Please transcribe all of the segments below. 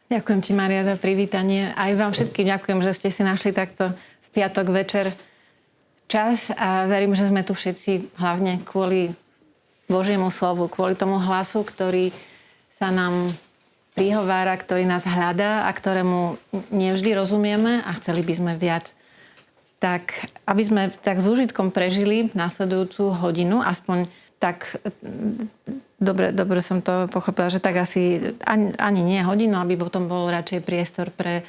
Ďakujem ti, Mária, za privítanie. Aj vám všetkým ďakujem, že ste si našli takto v piatok večer čas a verím, že sme tu všetci hlavne kvôli Božiemu slovu, kvôli tomu hlasu, ktorý sa nám prihovára, ktorý nás hľadá a ktorému nevždy rozumieme a chceli by sme viac. Tak, aby sme tak s úžitkom prežili nasledujúcu hodinu, aspoň tak dobre som to pochopila, že tak asi ani nie hodinu, aby potom bol radšej priestor pre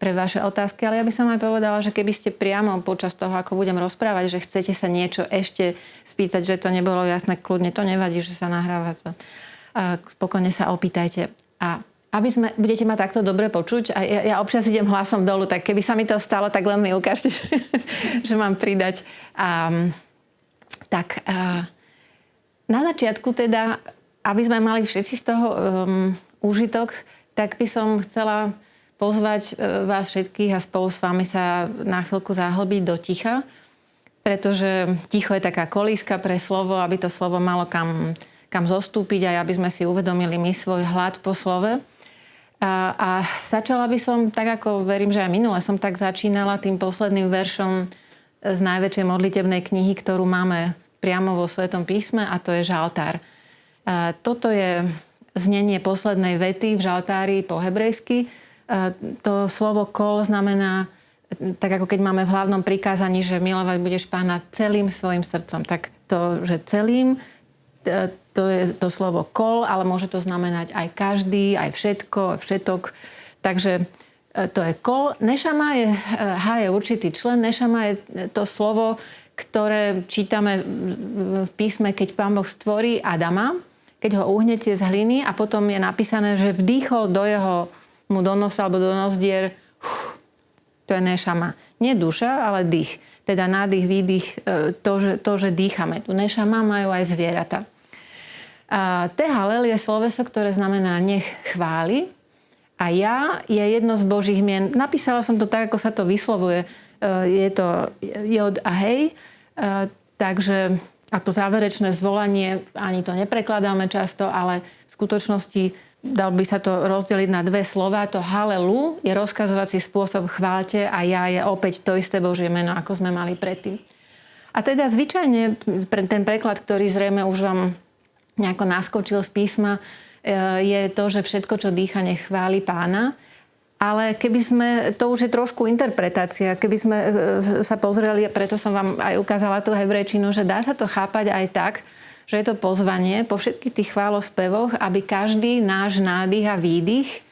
vaše otázky. Ale ja by som aj povedala, že keby ste priamo počas toho, ako budem rozprávať, že chcete sa niečo ešte spýtať, že to nebolo jasné, kľudne to nevadí, že sa nahráva to. Spokojne sa opýtajte. A budete ma takto dobre počuť a ja občas idem hlasom dolu, tak keby sa mi to stalo, tak len mi ukážte, že mám pridať. Na začiatku teda, aby sme mali všetci z toho úžitok, tak by som chcela pozvať vás všetkých a spolu s vami sa na chvíľku zahlbiť do ticha, pretože ticho je taká kolíska pre slovo, aby to slovo malo kam zostúpiť aj aby sme si uvedomili my svoj hlad po slove. A začala by som, tak ako verím, že aj minule som tak začínala tým posledným veršom z najväčšej modlitebnej knihy, ktorú máme priamo vo Svetom písme, a to je žaltár. Toto je znenie poslednej vety v žaltári po hebrejsky. To slovo kol znamená, tak ako keď máme v hlavnom prikázaní, že milovať budeš Pána celým svojim srdcom. Tak to, že celým, to je to slovo kol, ale môže to znamenať aj každý, aj všetko, všetok. Takže to je kol. Nešama je určitý člen. Nešama je to slovo, ktoré čítame v písme, keď Pán Boh stvorí Adama, keď ho uhnete z hliny a potom je napísané, že vdýchol mu do nosa alebo do nozdier, to je nešama. Nie duša, ale dých. Teda nádych, výdych, to, že dýchame. Tu nešama majú aj zvieratá. Tehalel je sloveso, ktoré znamená nech chváli. A ja je jedno z Božích mien. Napísala som to tak, ako sa to vyslovuje. Je to jod a hej. Takže, a to záverečné zvolanie, ani to neprekladáme často, ale v skutočnosti dal by sa to rozdeliť na dve slova. To halelu je rozkazovací spôsob chváľte a ja je opäť to isté Božie meno, ako sme mali predtým. A teda zvyčajne ten preklad, ktorý zrejme už vám nejako naskočil z písma, je to, že všetko, čo dýcha, nech chváli Pána. Ale keby sme, to už je trošku interpretácia, keby sme sa pozreli, preto som vám aj ukázala tú hebrejčinu, že dá sa to chápať aj tak, že je to pozvanie po všetkých tých chválospevoch, aby každý náš nádych a výdych,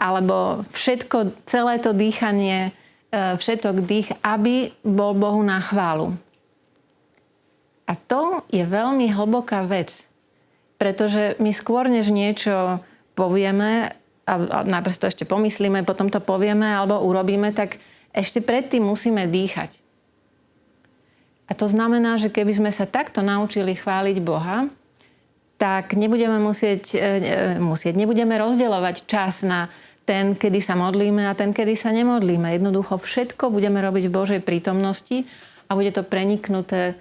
alebo všetko, celé to dýchanie, všetok dých, aby bol Bohu na chválu. A to je veľmi hlboká vec, pretože my skôr, než niečo povieme, a najprv to ešte pomyslíme, potom to povieme alebo urobíme, tak ešte predtým musíme dýchať. A to znamená, že keby sme sa takto naučili chváliť Boha, tak nebudeme nebudeme rozdeľovať čas na ten, kedy sa modlíme a ten, kedy sa nemodlíme. Jednoducho všetko budeme robiť v Božej prítomnosti a bude to preniknuté,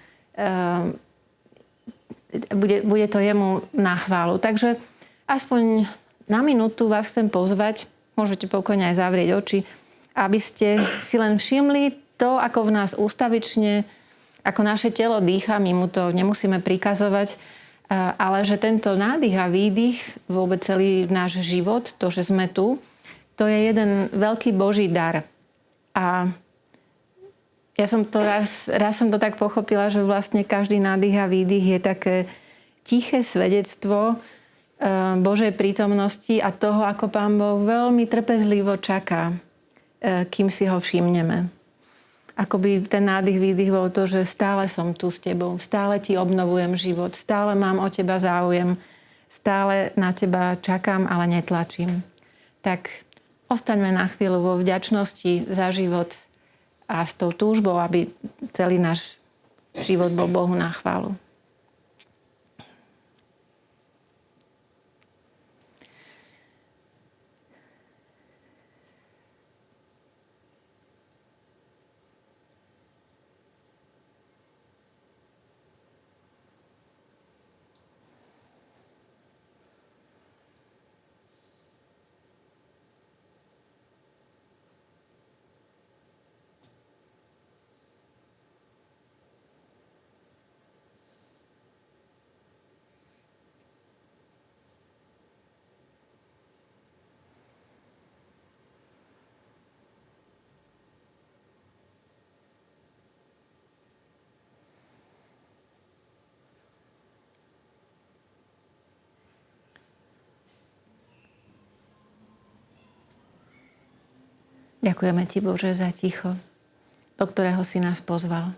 bude to jemu na chválu. Takže aspoň na minútu vás chcem pozvať, môžete pokojne aj zavrieť oči, aby ste si len všimli to, ako v nás ústavične, ako naše telo dýcha, my mu to nemusíme prikazovať, ale že tento nádych a výdych, vôbec celý náš život, to, že sme tu, to je jeden veľký Boží dar. A ja som to raz som to tak pochopila, že vlastne každý nádych a výdych je také tiché svedectvo Božej prítomnosti a toho, ako Pán Boh veľmi trpezlivo čaká, kým si ho všimneme. Akoby ten nádych, výdych bol to, že stále som tu s tebou, stále ti obnovujem život, stále mám o teba záujem, stále na teba čakám, ale netlačím. Tak ostaňme na chvíľu vo vďačnosti za život a s tou túžbou, aby celý náš život bol Bohu na chválu. Ďakujeme Ti, Bože, za ticho, do ktorého si nás pozval.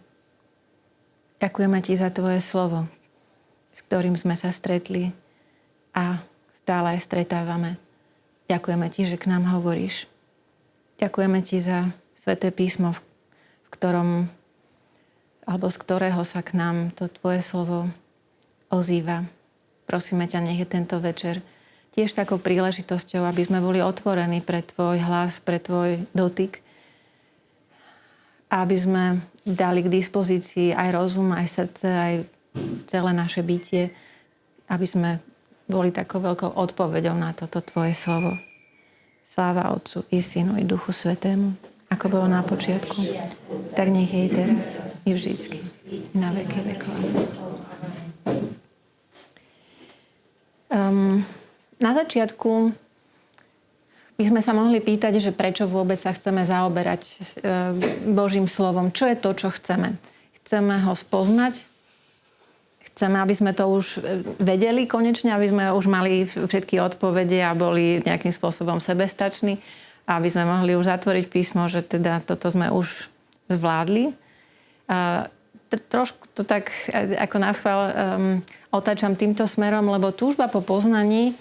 Ďakujeme Ti za Tvoje slovo, s ktorým sme sa stretli a stále aj stretávame. Ďakujeme Ti, že k nám hovoríš. Ďakujeme Ti za Sväté písmo, v ktorom, alebo z ktorého sa k nám to Tvoje slovo ozýva. Prosíme ťa, nech je tento večer tiež takou príležitosťou, aby sme boli otvorení pre Tvoj hlas, pre Tvoj dotyk. A aby sme dali k dispozícii aj rozum, aj srdce, aj celé naše bytie, aby sme boli takou veľkou odpoveďou na toto Tvoje slovo. Sláva Otcu i Synu i Duchu Svätému, ako bolo na počiatku, tak nech je teraz i vždycky, i na veky vekov. Na začiatku by sme sa mohli pýtať, že prečo vôbec sa chceme zaoberať Božím slovom. Čo je to, čo chceme? Chceme ho spoznať? Chceme, aby sme to už vedeli konečne, aby sme už mali všetky odpovede a boli nejakým spôsobom sebestační, aby sme mohli už zatvoriť písmo, že teda toto sme už zvládli. Trošku to tak ako náschvál otáčam týmto smerom, lebo túžba po poznaní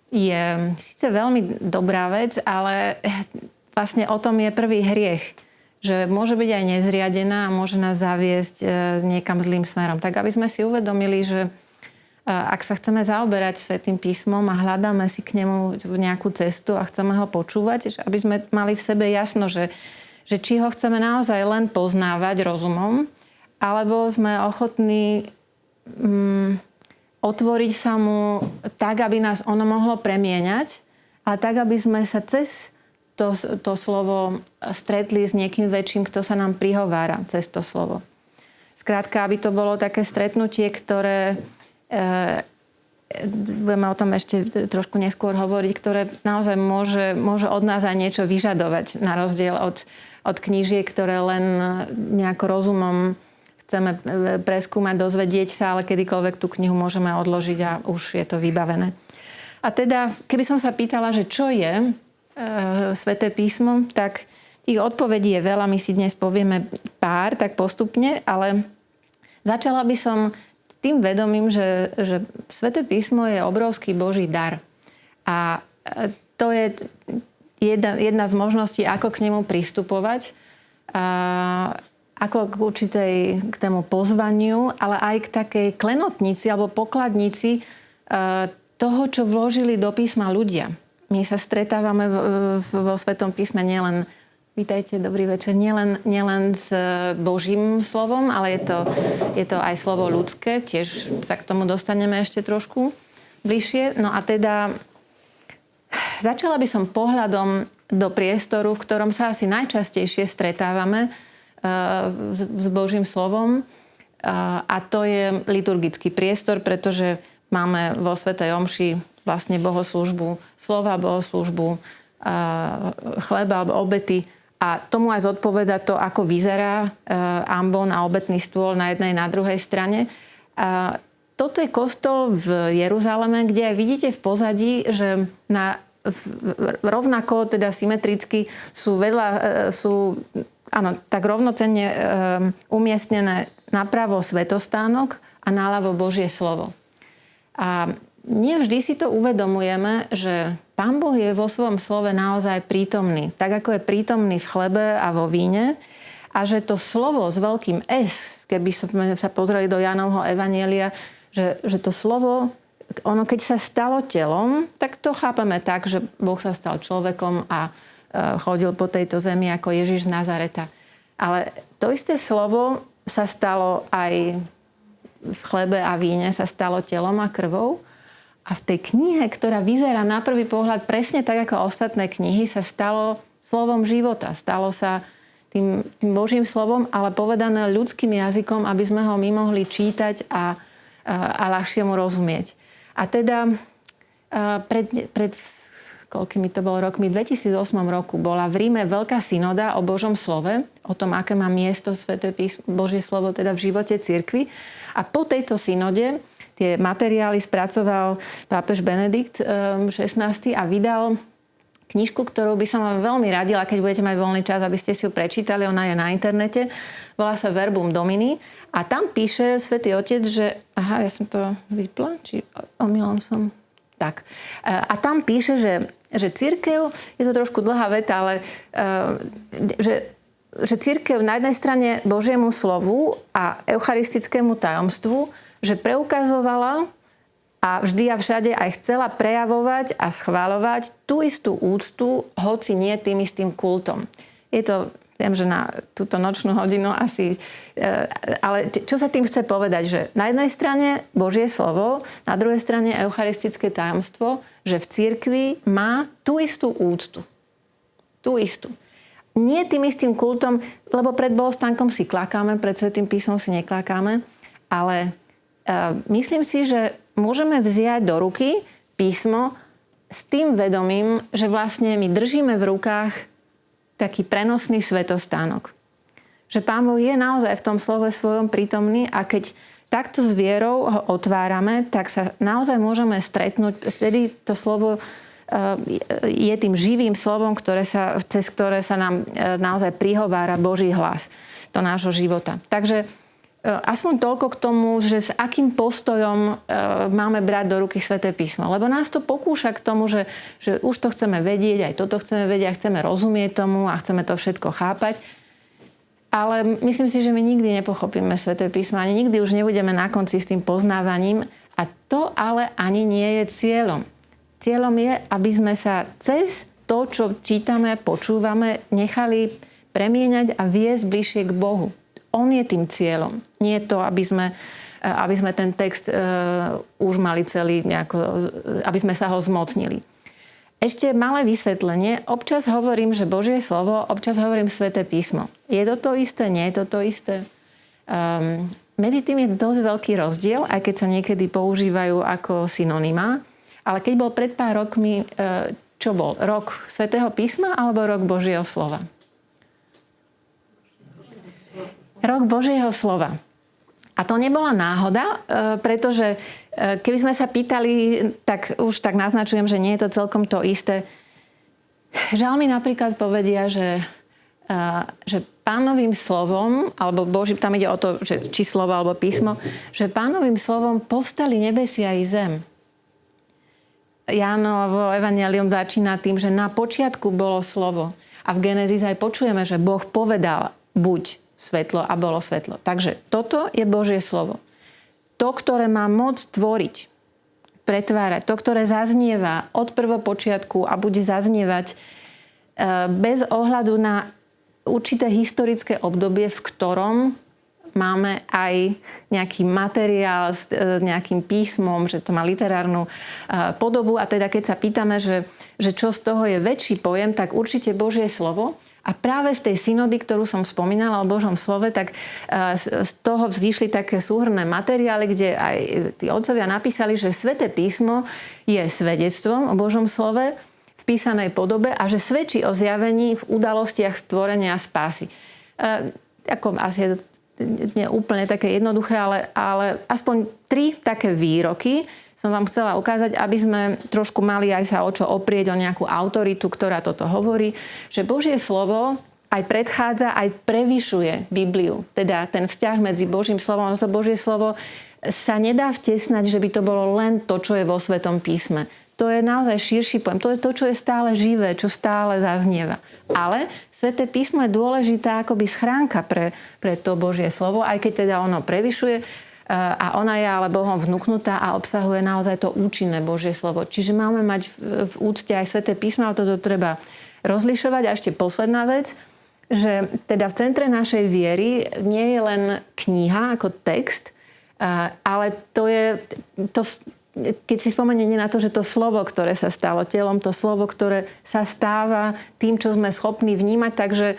je síce veľmi dobrá vec, ale vlastne o tom je prvý hriech. Že môže byť aj nezriadená a môže nás zaviesť niekam zlým smerom. Tak aby sme si uvedomili, že ak sa chceme zaoberať Svätým písmom a hľadáme si k nemu nejakú cestu a chceme ho počúvať, že aby sme mali v sebe jasno, že či ho chceme naozaj len poznávať rozumom, alebo sme ochotní otvoriť sa mu tak, aby nás ono mohlo premieňať a tak, aby sme sa cez to slovo stretli s niekým väčším, kto sa nám prihovára cez to slovo. Skrátka, aby to bolo také stretnutie, ktoré budeme o tom ešte trošku neskôr hovoriť, ktoré naozaj môže od nás aj niečo vyžadovať, na rozdiel od knížiek, ktoré len nejako rozumom chceme preskúmať, dozvedieť sa, ale kedykoľvek tú knihu môžeme odložiť a už je to vybavené. A teda, keby som sa pýtala, že čo je Sväté písmo, tak tých odpovedí je veľa. My si dnes povieme pár, tak postupne, ale začala by som tým vedomím, že Sväté písmo je obrovský Boží dar. A to je jedna z možností, ako k nemu pristupovať. Ako k tému pozvaniu, ale aj k takej klenotnici alebo pokladnici toho, čo vložili do písma ľudia. My sa stretávame vo Svätom písme nielen, vítajte, dobrý večer, nielen s Božím slovom, ale je to aj slovo ľudské, tiež sa k tomu dostaneme ešte trošku bližšie. No a teda začala by som pohľadom do priestoru, v ktorom sa asi najčastejšie stretávame s Božím slovom, a to je liturgický priestor, pretože máme vo svätej omši vlastne bohoslúžbu slova, bohoslúžbu chleba alebo obety a tomu aj zodpoveda to, ako vyzerá ambon a obetný stôl na jednej na druhej strane. Toto je kostol v Jeruzaleme, kde aj vidíte v pozadí, že rovnako, teda symetricky sú tak rovnocenne umiestnené napravo svätostánok a naľavo Božie slovo. A nevždy si to uvedomujeme, že Pán Boh je vo svojom slove naozaj prítomný. Tak ako je prítomný v chlebe a vo víne. A že to slovo s veľkým S, keby sme sa pozreli do Jánovho evanjelia, že to slovo, ono keď sa stalo telom, tak to chápeme tak, že Boh sa stal človekom a chodil po tejto zemi ako Ježiš z Nazareta. Ale to isté slovo sa stalo aj v chlebe a víne, sa stalo telom a krvou. A v tej knihe, ktorá vyzerá na prvý pohľad presne tak ako ostatné knihy, sa stalo slovom života. Stalo sa tým Božím slovom, ale povedané ľudským jazykom, aby sme ho my mohli čítať a ľahšie mu rozumieť. A teda pred koľkými to bolo rokmi, v 2008 roku bola v Ríme veľká synoda o Božom slove, o tom, aké má miesto Sväté písmo, Božie slovo teda v živote cirkvi. A po tejto synode tie materiály spracoval pápež Benedikt XVI a vydal knižku, ktorú by som vám veľmi radila, keď budete mať voľný čas, aby ste si ju prečítali. Ona je na internete. Volá sa Verbum Domini. A tam píše Svätý Otec, že... Aha, ja som to vypla? Či omylom som... Tak. A tam píše, že cirkev, je to trošku dlhá veta, ale že cirkev na jednej strane Božiemu slovu a eucharistickému tajomstvu, že preukazovala a vždy a všade aj chcela prejavovať a schvaľovať tú istú úctu, hoci nie tým istým kultom. Je to, viem, že na túto nočnú hodinu asi... Ale čo sa tým chce povedať? Že na jednej strane Božie slovo, na druhej strane eucharistické tajomstvo, že v cirkvi má tú istú úctu. Tú istú. Nie tým istým kultom, lebo pred bohostánkom si klakáme, pred Svätým písmom si neklakáme, ale myslím si, že môžeme vziať do ruky písmo s tým vedomím, že vlastne my držíme v rukách taký prenosný svätostánok. Že Pán Boh je naozaj v tom slove svojom prítomný a keď takto s vierou ho otvárame, tak sa naozaj môžeme stretnúť. Vtedy to slovo je tým živým slovom, cez ktoré sa nám naozaj prihovára Boží hlas do nášho života. Takže aspoň toľko k tomu, že s akým postojom máme brať do ruky Sväté písmo. Lebo nás to pokúša k tomu, že už to chceme vedieť, aj toto chceme vedieť, chceme rozumieť tomu a chceme to všetko chápať. Ale myslím si, že my nikdy nepochopíme Sväté písmo, ani nikdy už nebudeme na konci s tým poznávaním. A to ale ani nie je cieľom. Cieľom je, aby sme sa cez to, čo čítame, počúvame, nechali premieňať a viesť bližšie k Bohu. On je tým cieľom. Nie to, aby sme ten text už mali celý nejako, aby sme sa ho zmocnili. Ešte malé vysvetlenie. Občas hovorím, že Božie slovo, občas hovorím Sväté písmo. Je to isté? Nie je to isté? Medzi tým je dosť veľký rozdiel, aj keď sa niekedy používajú ako synonymá. Ale keď bol pred pár rokmi, čo bol? Rok Svätého písma alebo rok Božieho slova? Rok Božieho slova. A to nebola náhoda, pretože keby sme sa pýtali, tak už tak naznačujem, že nie je to celkom to isté. Žalmy napríklad povedia, že Pánovým slovom, alebo tam ide o to, že či slovo alebo písmo, že Pánovým slovom povstali nebesia i zem. Jánovo evanjelium začína tým, že na počiatku bolo slovo. A v Genézis aj počujeme, že Boh povedal buď svetlo a bolo svetlo. Takže toto je Božie slovo. To, ktoré má moc tvoriť, pretvárať, to, ktoré zaznieva od prvopočiatku a bude zaznievať bez ohľadu na určité historické obdobie, v ktorom máme aj nejaký materiál s nejakým písmom, že to má literárnu podobu. A teda keď sa pýtame, že čo z toho je väčší pojem, tak určite Božie slovo. A práve z tej synody, ktorú som spomínala o Božom slove, tak z toho vzýšli také súhrnné materiály, kde aj tí otcovia napísali, že Sväté písmo je svedectvom o Božom slove v písanej podobe a že svedčí o zjavení v udalostiach stvorenia a spásy. Ako asi je to nie úplne také jednoduché, ale aspoň 3 také výroky som vám chcela ukázať, aby sme trošku mali aj sa o čo oprieť, o nejakú autoritu, ktorá toto hovorí, že Božie slovo aj predchádza, aj prevyšuje Bibliu. Teda ten vzťah medzi Božím slovom a to Božie slovo sa nedá vtesnať, že by to bolo len to, čo je vo Svätom písme. To je naozaj širší pojem. To je to, čo je stále živé, čo stále zaznieva. Ale Sväté písmo je dôležitá akoby schránka pre to Božie slovo, aj keď teda ono prevyšuje a ona je ale Bohom vnúknutá a obsahuje naozaj to účinné Božie slovo. Čiže máme mať v úcte aj Sväté písmo, ale toto treba rozlišovať. A ešte posledná vec, že teda v centre našej viery nie je len kniha ako text, ale to je... Keď si spomeniete na to, že to slovo, ktoré sa stalo telom, to slovo, ktoré sa stáva tým, čo sme schopní vnímať, takže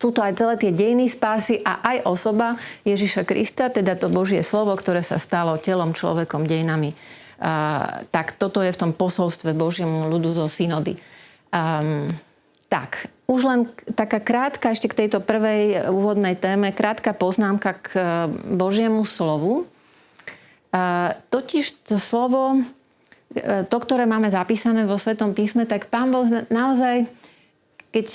sú to aj celé tie dejiny spásy a aj osoba Ježiša Krista, teda to Božie slovo, ktoré sa stalo telom, človekom, dejinami. Tak toto je v tom posolstve Božiemu ľudu zo synody. Tak, už len taká krátka, ešte k tejto prvej úvodnej téme, krátka poznámka k Božiemu slovu. Totiž to slovo to, ktoré máme zapísané vo Svetom písme, tak Pán Boh naozaj, keď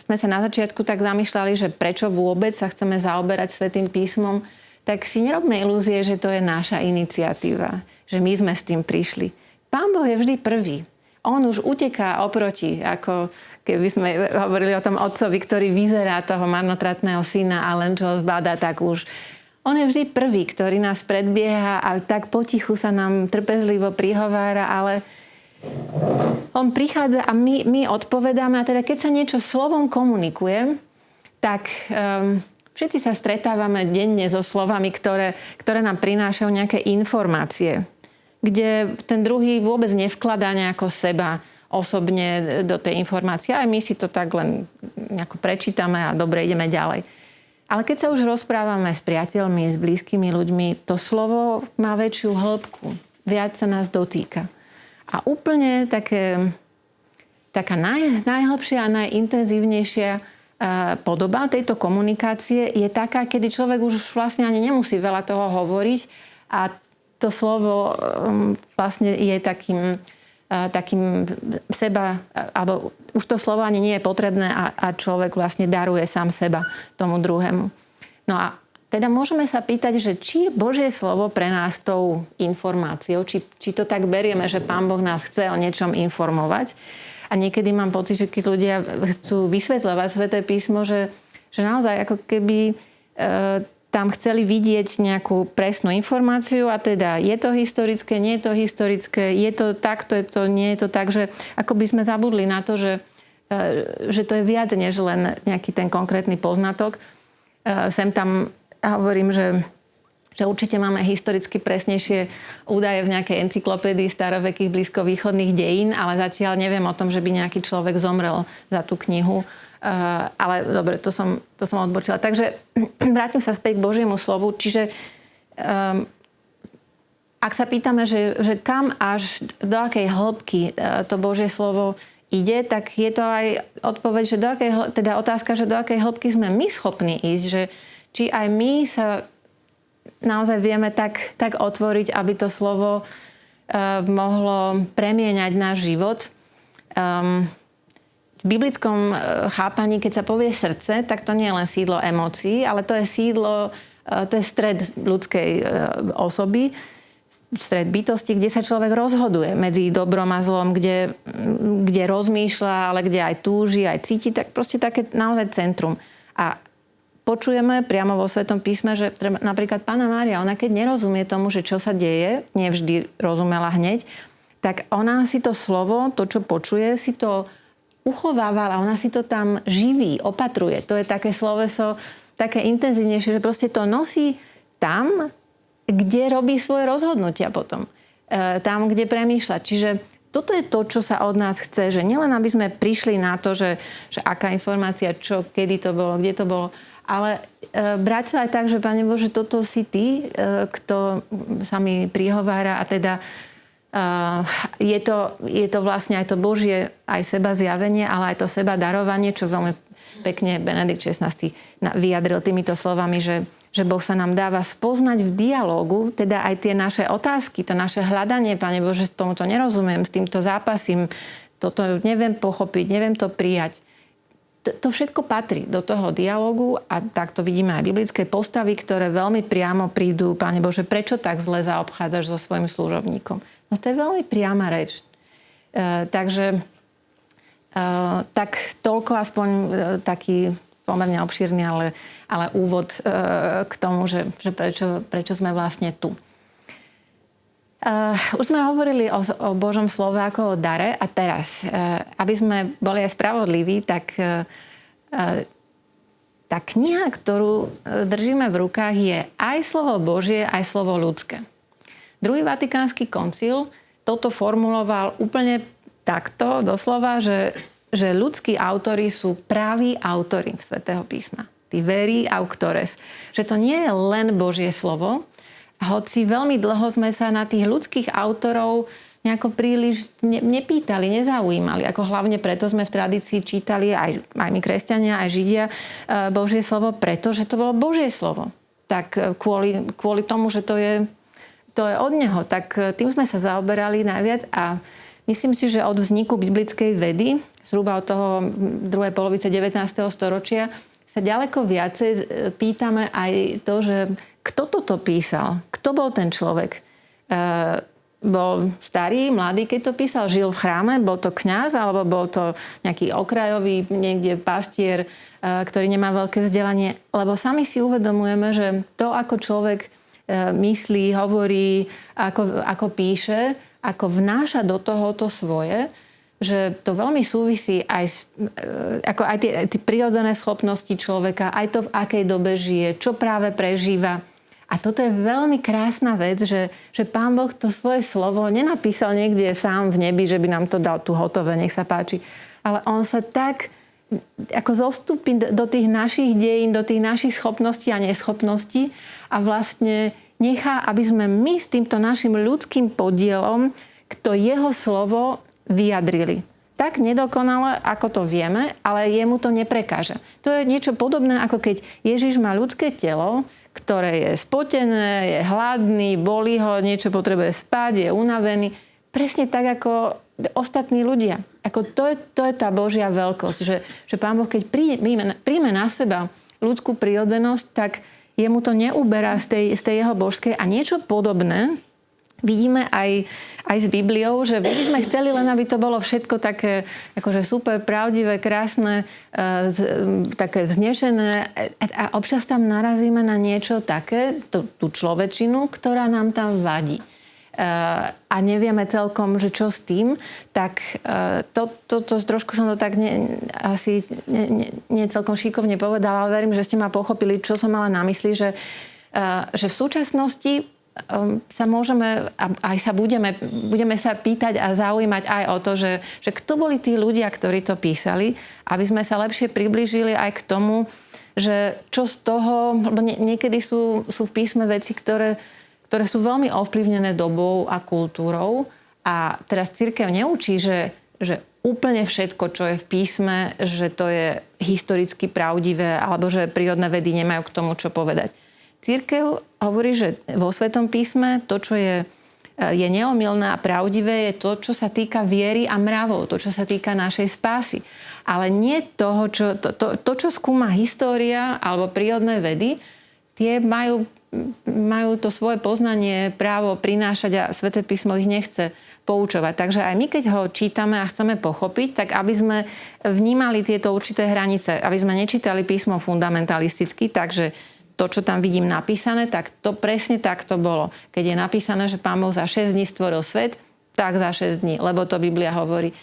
sme sa na začiatku tak zamýšľali, že prečo vôbec sa chceme zaoberať Svätým písmom, tak si nerobme ilúzie, že to je naša iniciatíva, že my sme s tým prišli. Pán Boh je vždy prvý. On už uteká oproti, ako keby sme hovorili o tom otcovi, ktorý vyzerá toho marnotratného syna a len čo ho zbadá, tak už on je vždy prvý, ktorý nás predbieha a tak potichu sa nám trpezlivo prihovára, ale on prichádza a my odpovedáme. A teda keď sa niečo slovom komunikuje, tak všetci sa stretávame denne so slovami, ktoré nám prinášajú nejaké informácie, kde ten druhý vôbec nevkladá nejako seba osobne do tej informácie. Aj my si to tak len nejako prečítame a dobre, ideme ďalej. Ale keď sa už rozprávame s priateľmi, s blízkymi ľuďmi, to slovo má väčšiu hĺbku. Viac sa nás dotýka. A úplne taká najhlbšia a najintenzívnejšia podoba tejto komunikácie je taká, kedy človek už vlastne ani nemusí veľa toho hovoriť a to slovo vlastne je takým seba, alebo už to slovo ani nie je potrebné a človek vlastne daruje sám seba tomu druhému. No a teda môžeme sa pýtať, že či je Božie slovo pre nás tou informáciou, či to tak berieme, že Pán Boh nás chce o niečom informovať. A niekedy mám pocit, že keď ľudia chcú vysvetľovať Sväté písmo, že naozaj ako keby tam chceli vidieť nejakú presnú informáciu a teda je to historické, nie je to historické, je to takto, nie je to tak, že ako by sme zabudli na to, že to je viac než len nejaký ten konkrétny poznatok. Sem tam hovorím, že určite máme historicky presnejšie údaje v nejakej encyklopédii starovekých blízkovýchodných dejín, ale zatiaľ neviem o tom, že by nejaký človek zomrel za tú knihu. Ale dobre, to som odbočila. Takže vrátim sa späť k Božiemu slovu. Čiže ak sa pýtame, že kam až do akej hĺbky to Božie slovo ide, tak je to aj odpoveď, že teda otázka, že do akej hĺbky sme my schopní ísť, že či aj my sa naozaj vieme tak otvoriť, aby to slovo mohlo premieňať náš život. V biblickom chápaní, keď sa povie srdce, tak to nie je len sídlo emócií, ale to je to je stred ľudskej osoby, stred bytosti, kde sa človek rozhoduje medzi dobrom a zlom, kde rozmýšľa, ale kde aj túži, aj cíti, tak proste také naozaj centrum. A počujeme priamo vo Svetom písme, že napríklad Panna Mária, ona keď nerozumie tomu, že čo sa deje, nevždy rozumela hneď, tak ona si to slovo, to, čo počuje, si to uchovávala, ona si to tam živí, opatruje. To je také sloveso, také intenzívnejšie, že proste to nosí tam, kde robí svoje rozhodnutia potom. Tam, kde premýšľa. Čiže toto je to, čo sa od nás chce, že nielen aby sme prišli na to, že aká informácia, čo, kedy to bolo, kde to bolo, ale brať sa aj tak, že Pane Bože, toto si Ty, kto sa mi prihovára a teda je to vlastne aj to Božie aj seba zjavenie, ale aj to seba darovanie, čo veľmi pekne Benedikt XVI vyjadril týmito slovami, že Boh sa nám dáva spoznať v dialógu, teda aj tie naše otázky, to naše hľadanie, Pane Bože, tomuto nerozumiem, s týmto zápasím, toto neviem pochopiť, neviem to prijať. To všetko patrí do toho dialógu a takto vidíme aj biblické postavy, ktoré veľmi priamo prídu, Pane Bože, prečo tak zle zaobchádzaš so svojím služobníkom? No to je veľmi priama reč. Takže tak toľko aspoň taký pomerne obšírny, ale úvod k tomu, že prečo sme vlastne tu. Už sme hovorili o Božom slove ako o dare a teraz, aby sme boli aj spravodliví, tak tá kniha, ktorú držíme v rukách, je aj slovo Božie, aj slovo ľudské. Druhý vatikánsky koncil toto formuloval úplne takto, doslova, že ľudskí autori sú praví autori Svätého písma. Tí veri auctores. Že to nie je len Božie slovo, hoci veľmi dlho sme sa na tých ľudských autorov nejako príliš nepýtali, nezaujímali. Ako hlavne preto sme v tradícii čítali aj my kresťania, aj Židia Božie slovo, pretože to bolo Božie slovo. Tak kvôli tomu, že to je to je od neho. Tak tým sme sa zaoberali najviac a myslím si, že od vzniku biblickej vedy, zhruba od toho druhej polovice 19. storočia, sa ďaleko viacej pýtame aj to, že kto toto písal? Kto bol ten človek? Bol starý, mladý, keď to písal? Žil v chráme? Bol to kňaz? Alebo bol to nejaký okrajový, niekde pastier, ktorý nemá veľké vzdelanie? Lebo sami si uvedomujeme, že to, ako človek myslí, hovorí, ako píše, ako vnáša do tohoto svoje, že to veľmi súvisí aj tie prirodzené schopnosti človeka, aj to, v akej dobe žije, čo práve prežíva. A toto je veľmi krásna vec, že Pán Boh to svoje slovo nenapísal niekde sám v nebi, že by nám to dal tu hotové, nech sa páči. Ale on sa tak ako zostupí do tých našich dejín, do tých našich schopností a neschopností a vlastne nechá, aby sme my s týmto našim ľudským podielom to jeho slovo vyjadrili. Tak nedokonale, ako to vieme, ale jemu to neprekáže. To je niečo podobné, ako keď Ježiš má ľudské telo, ktoré je spotené, je hladný, bolí ho, niečo potrebuje spať, je unavený. Presne tak, ako ostatní ľudia. Ako to je tá Božia veľkosť, že Pán Boh, keď príjme na seba ľudskú prirodzenosť, tak jemu to neuberá z tej jeho božskej. A niečo podobné vidíme aj s Bibliou, že by sme chceli len, aby to bolo všetko také akože super pravdivé, krásne, také vznešené a občas tam narazíme na niečo také, tú človečinu, ktorá nám tam vadí. A nevieme celkom, že čo s tým, tak to trošku som to tak asi nie celkom šikovne povedala, ale verím, že ste ma pochopili, čo som mala na mysli, že v súčasnosti sa môžeme, aj sa budeme sa pýtať a zaujímať aj o to, že kto boli tí ľudia, ktorí to písali, aby sme sa lepšie priblížili aj k tomu, že čo z toho, lebo niekedy sú v písme veci, ktoré sú veľmi ovplyvnené dobou a kultúrou. A teraz cirkev neučí, že úplne všetko, čo je v písme, že to je historicky pravdivé, alebo že prírodné vedy nemajú k tomu, čo povedať. Cirkev hovorí, že vo Svätom písme to, čo je neomylné a pravdivé, je to, čo sa týka viery a mravov, to, čo sa týka našej spásy. Ale nie toho, čo skúma história alebo prírodné vedy, tie majú to svoje poznanie, právo prinášať a Sväté písmo ich nechce poučovať. Takže aj my, keď ho čítame a chceme pochopiť, tak aby sme vnímali tieto určité hranice, aby sme nečítali písmo fundamentalisticky, takže to, čo tam vidím napísané, tak to presne tak to bolo. Keď je napísané, že Pán Boh za 6 dní stvoril svet, tak za 6 dní, lebo to Biblia hovorí.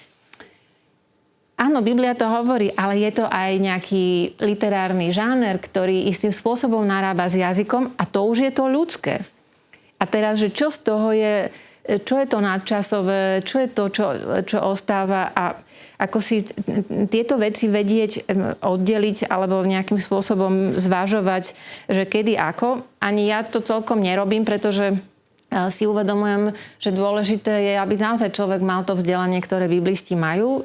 Áno, Biblia to hovorí, ale je to aj nejaký literárny žáner, ktorý istým spôsobom narába s jazykom a to už je to ľudské. A teraz, že čo z toho je, čo je to nadčasové, čo je to, čo ostáva a ako si tieto veci vedieť, oddeliť alebo nejakým spôsobom zvažovať, že kedy ako. Ani ja to celkom nerobím, pretože si uvedomujem, že dôležité je, aby naozaj človek mal to vzdelanie, ktoré biblisti majú.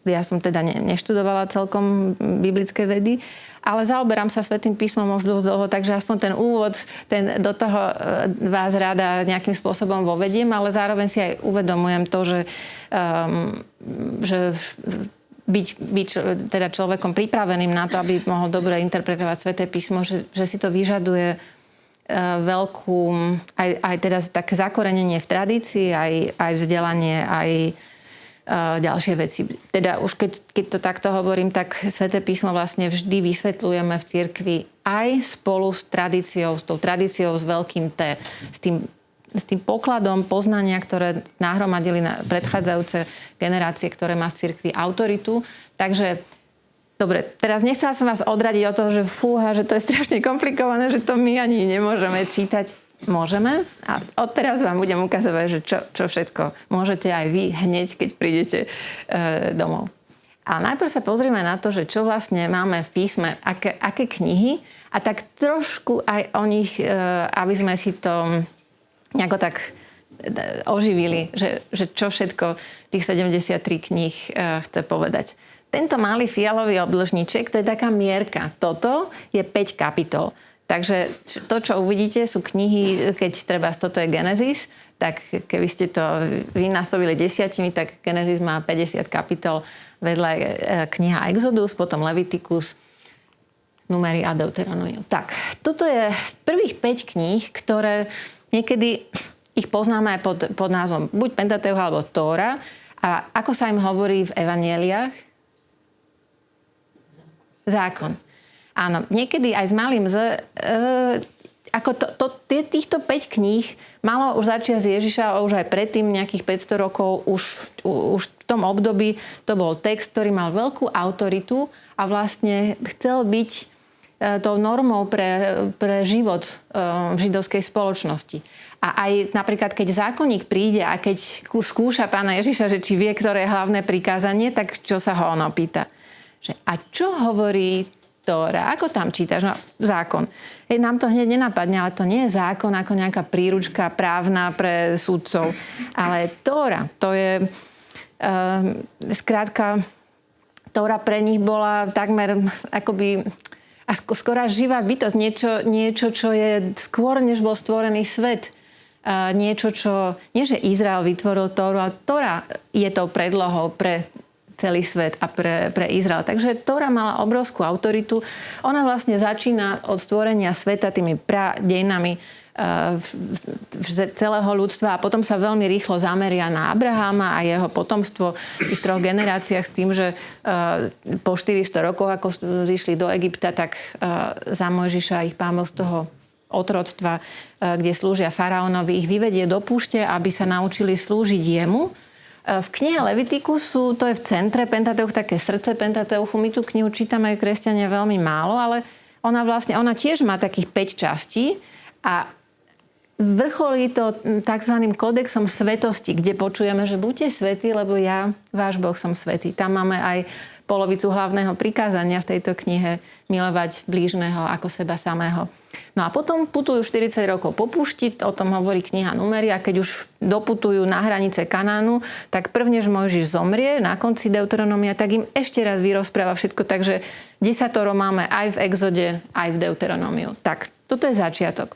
Ja som teda neštudovala celkom biblické vedy, ale zaoberám sa Svätým písmom už dlho, takže aspoň ten úvod, do toho vás rada nejakým spôsobom vovediem, ale zároveň si aj uvedomujem to, že byť teda človekom pripraveným na to, aby mohol dobre interpretovať Sväté písmo, že si to vyžaduje veľkú, aj teda také zakorenenie v tradícii, aj vzdelanie, aj ďalšie veci. Teda už keď to takto hovorím, tak Sväté písmo vlastne vždy vysvetľujeme v cirkvi aj spolu s tradíciou, s tou tradíciou s veľkým T, s tým pokladom poznania, ktoré nahromadili na predchádzajúce generácie, ktoré má v cirkvi autoritu. Takže dobre, teraz nechcela som vás odradiť od toho, že fúha, že to je strašne komplikované, že to my ani nemôžeme čítať. Môžeme. A odteraz vám budem ukazovať, že čo všetko môžete aj vy hneď, keď prídete domov. A najprv sa pozrieme na to, že čo vlastne máme v písme, aké knihy a tak trošku aj o nich, aby sme si to nejako tak oživili, že čo všetko tých 73 kníh chce povedať. Tento malý fialový obdĺžniček, to je taká mierka. Toto je 5 kapitol. Takže to, čo uvidíte, sú knihy, keď treba, toto je Genesis, tak keby ste to vynásobili 10, tak Genesis má 50 kapitol, vedľa je kniha Exodus, potom Leviticus, Númery a Deuteronomium. Tak, toto je prvých 5 kníh, ktoré niekedy ich poznáme aj pod názvom buď Pentateuch alebo Tóra. A ako sa im hovorí v evanjeliách? Zákon. Áno, niekedy aj s malým z... týchto 5 kníh malo už začiať z Ježiša, už aj predtým nejakých 500 rokov, už v tom období to bol text, ktorý mal veľkú autoritu a vlastne chcel byť tou normou pre život v židovskej spoločnosti. A aj napríklad, keď zákonník príde a keď skúša pána Ježiša, že či vie, ktoré je hlavné prikázanie, tak čo sa ho ono pýta? Že, a čo hovorí Tóra? Ako tam čítaš? No, zákon. Nám to hneď nenapadne, ale to nie je zákon ako nejaká príručka právna pre sudcov. Ale Tóra, to je skrátka, Tóra pre nich bola takmer akoby skoro živá bytosť. Niečo, čo je skôr, než bol stvorený svet. Niečo, čo... Nie, že Izrael vytvoril Tóru, ale Tóra je tou predlohou pre celý svet a pre Izrael. Takže Tóra mala obrovskú autoritu. Ona vlastne začína od stvorenia sveta tými pradejinami celého ľudstva a potom sa veľmi rýchlo zameria na Abraháma a jeho potomstvo v tých 3 generáciách s tým, že po 400 rokoch, ako zišli do Egypta, tak za Mojžiša ich Pán Boh z toho otroctva, kde slúžia faraónovi, ich vyvedie do púšte, aby sa naučili slúžiť jemu. V knihe Levitikusu, to je v centre Pentateuch, také srdce Pentateuchu. My tú knihu čítame kresťania veľmi málo, ale ona tiež má takých 5 častí a vrcholí to takzvaným kódexom svetosti, kde počujeme, že buďte svätí, lebo ja, váš Boh, som svätý. Tam máme aj polovicu hlavného prikázania v tejto knihe, milovať blížneho ako seba samého. No a potom putujú 40 rokov po púšti, o tom hovorí kniha Númery, a keď už doputujú na hranice Kanánu, tak prvnež Mojžiš zomrie na konci Deuteronomia, tak im ešte raz vyrozpráva všetko, takže 10 máme aj v Exode, aj v Deuteronomiu. Tak, toto je začiatok.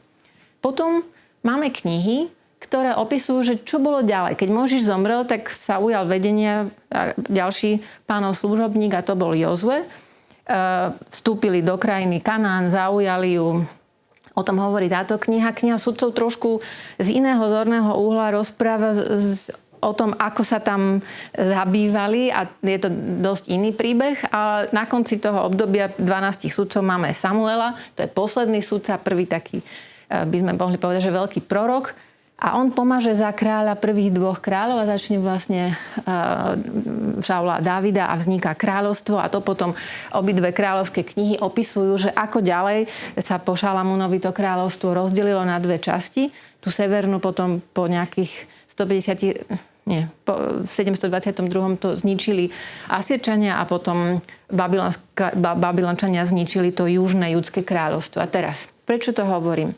Potom máme knihy, ktoré opisujú, že čo bolo ďalej. Keď Mojžiš zomrel, tak sa ujal vedenia ďalší pánov služobník, a to bol Jozue. Vstúpili do krajiny Kanán, zaujali ju. O tom hovorí táto kniha. Kniha sudcov trošku z iného zorného uhla rozpráva o tom, ako sa tam zabývali, a je to dosť iný príbeh. A na konci toho obdobia 12 sudcov máme Samuela, to je posledný sudca, prvý taký, by sme mohli povedať, že veľký prorok. A on pomaže za kráľa prvých 2 kráľov a začne vlastne Šaula a Dávida a vzniká kráľovstvo, a to potom obidve kráľovské knihy opisujú, že ako ďalej sa po Šalamúnovi to kráľovstvo rozdelilo na 2 časti. Tu severnú potom po nejakých po 722. to zničili Asýrčania a potom Babylončania zničili to južné judské kráľovstvo. A teraz, prečo to hovorím?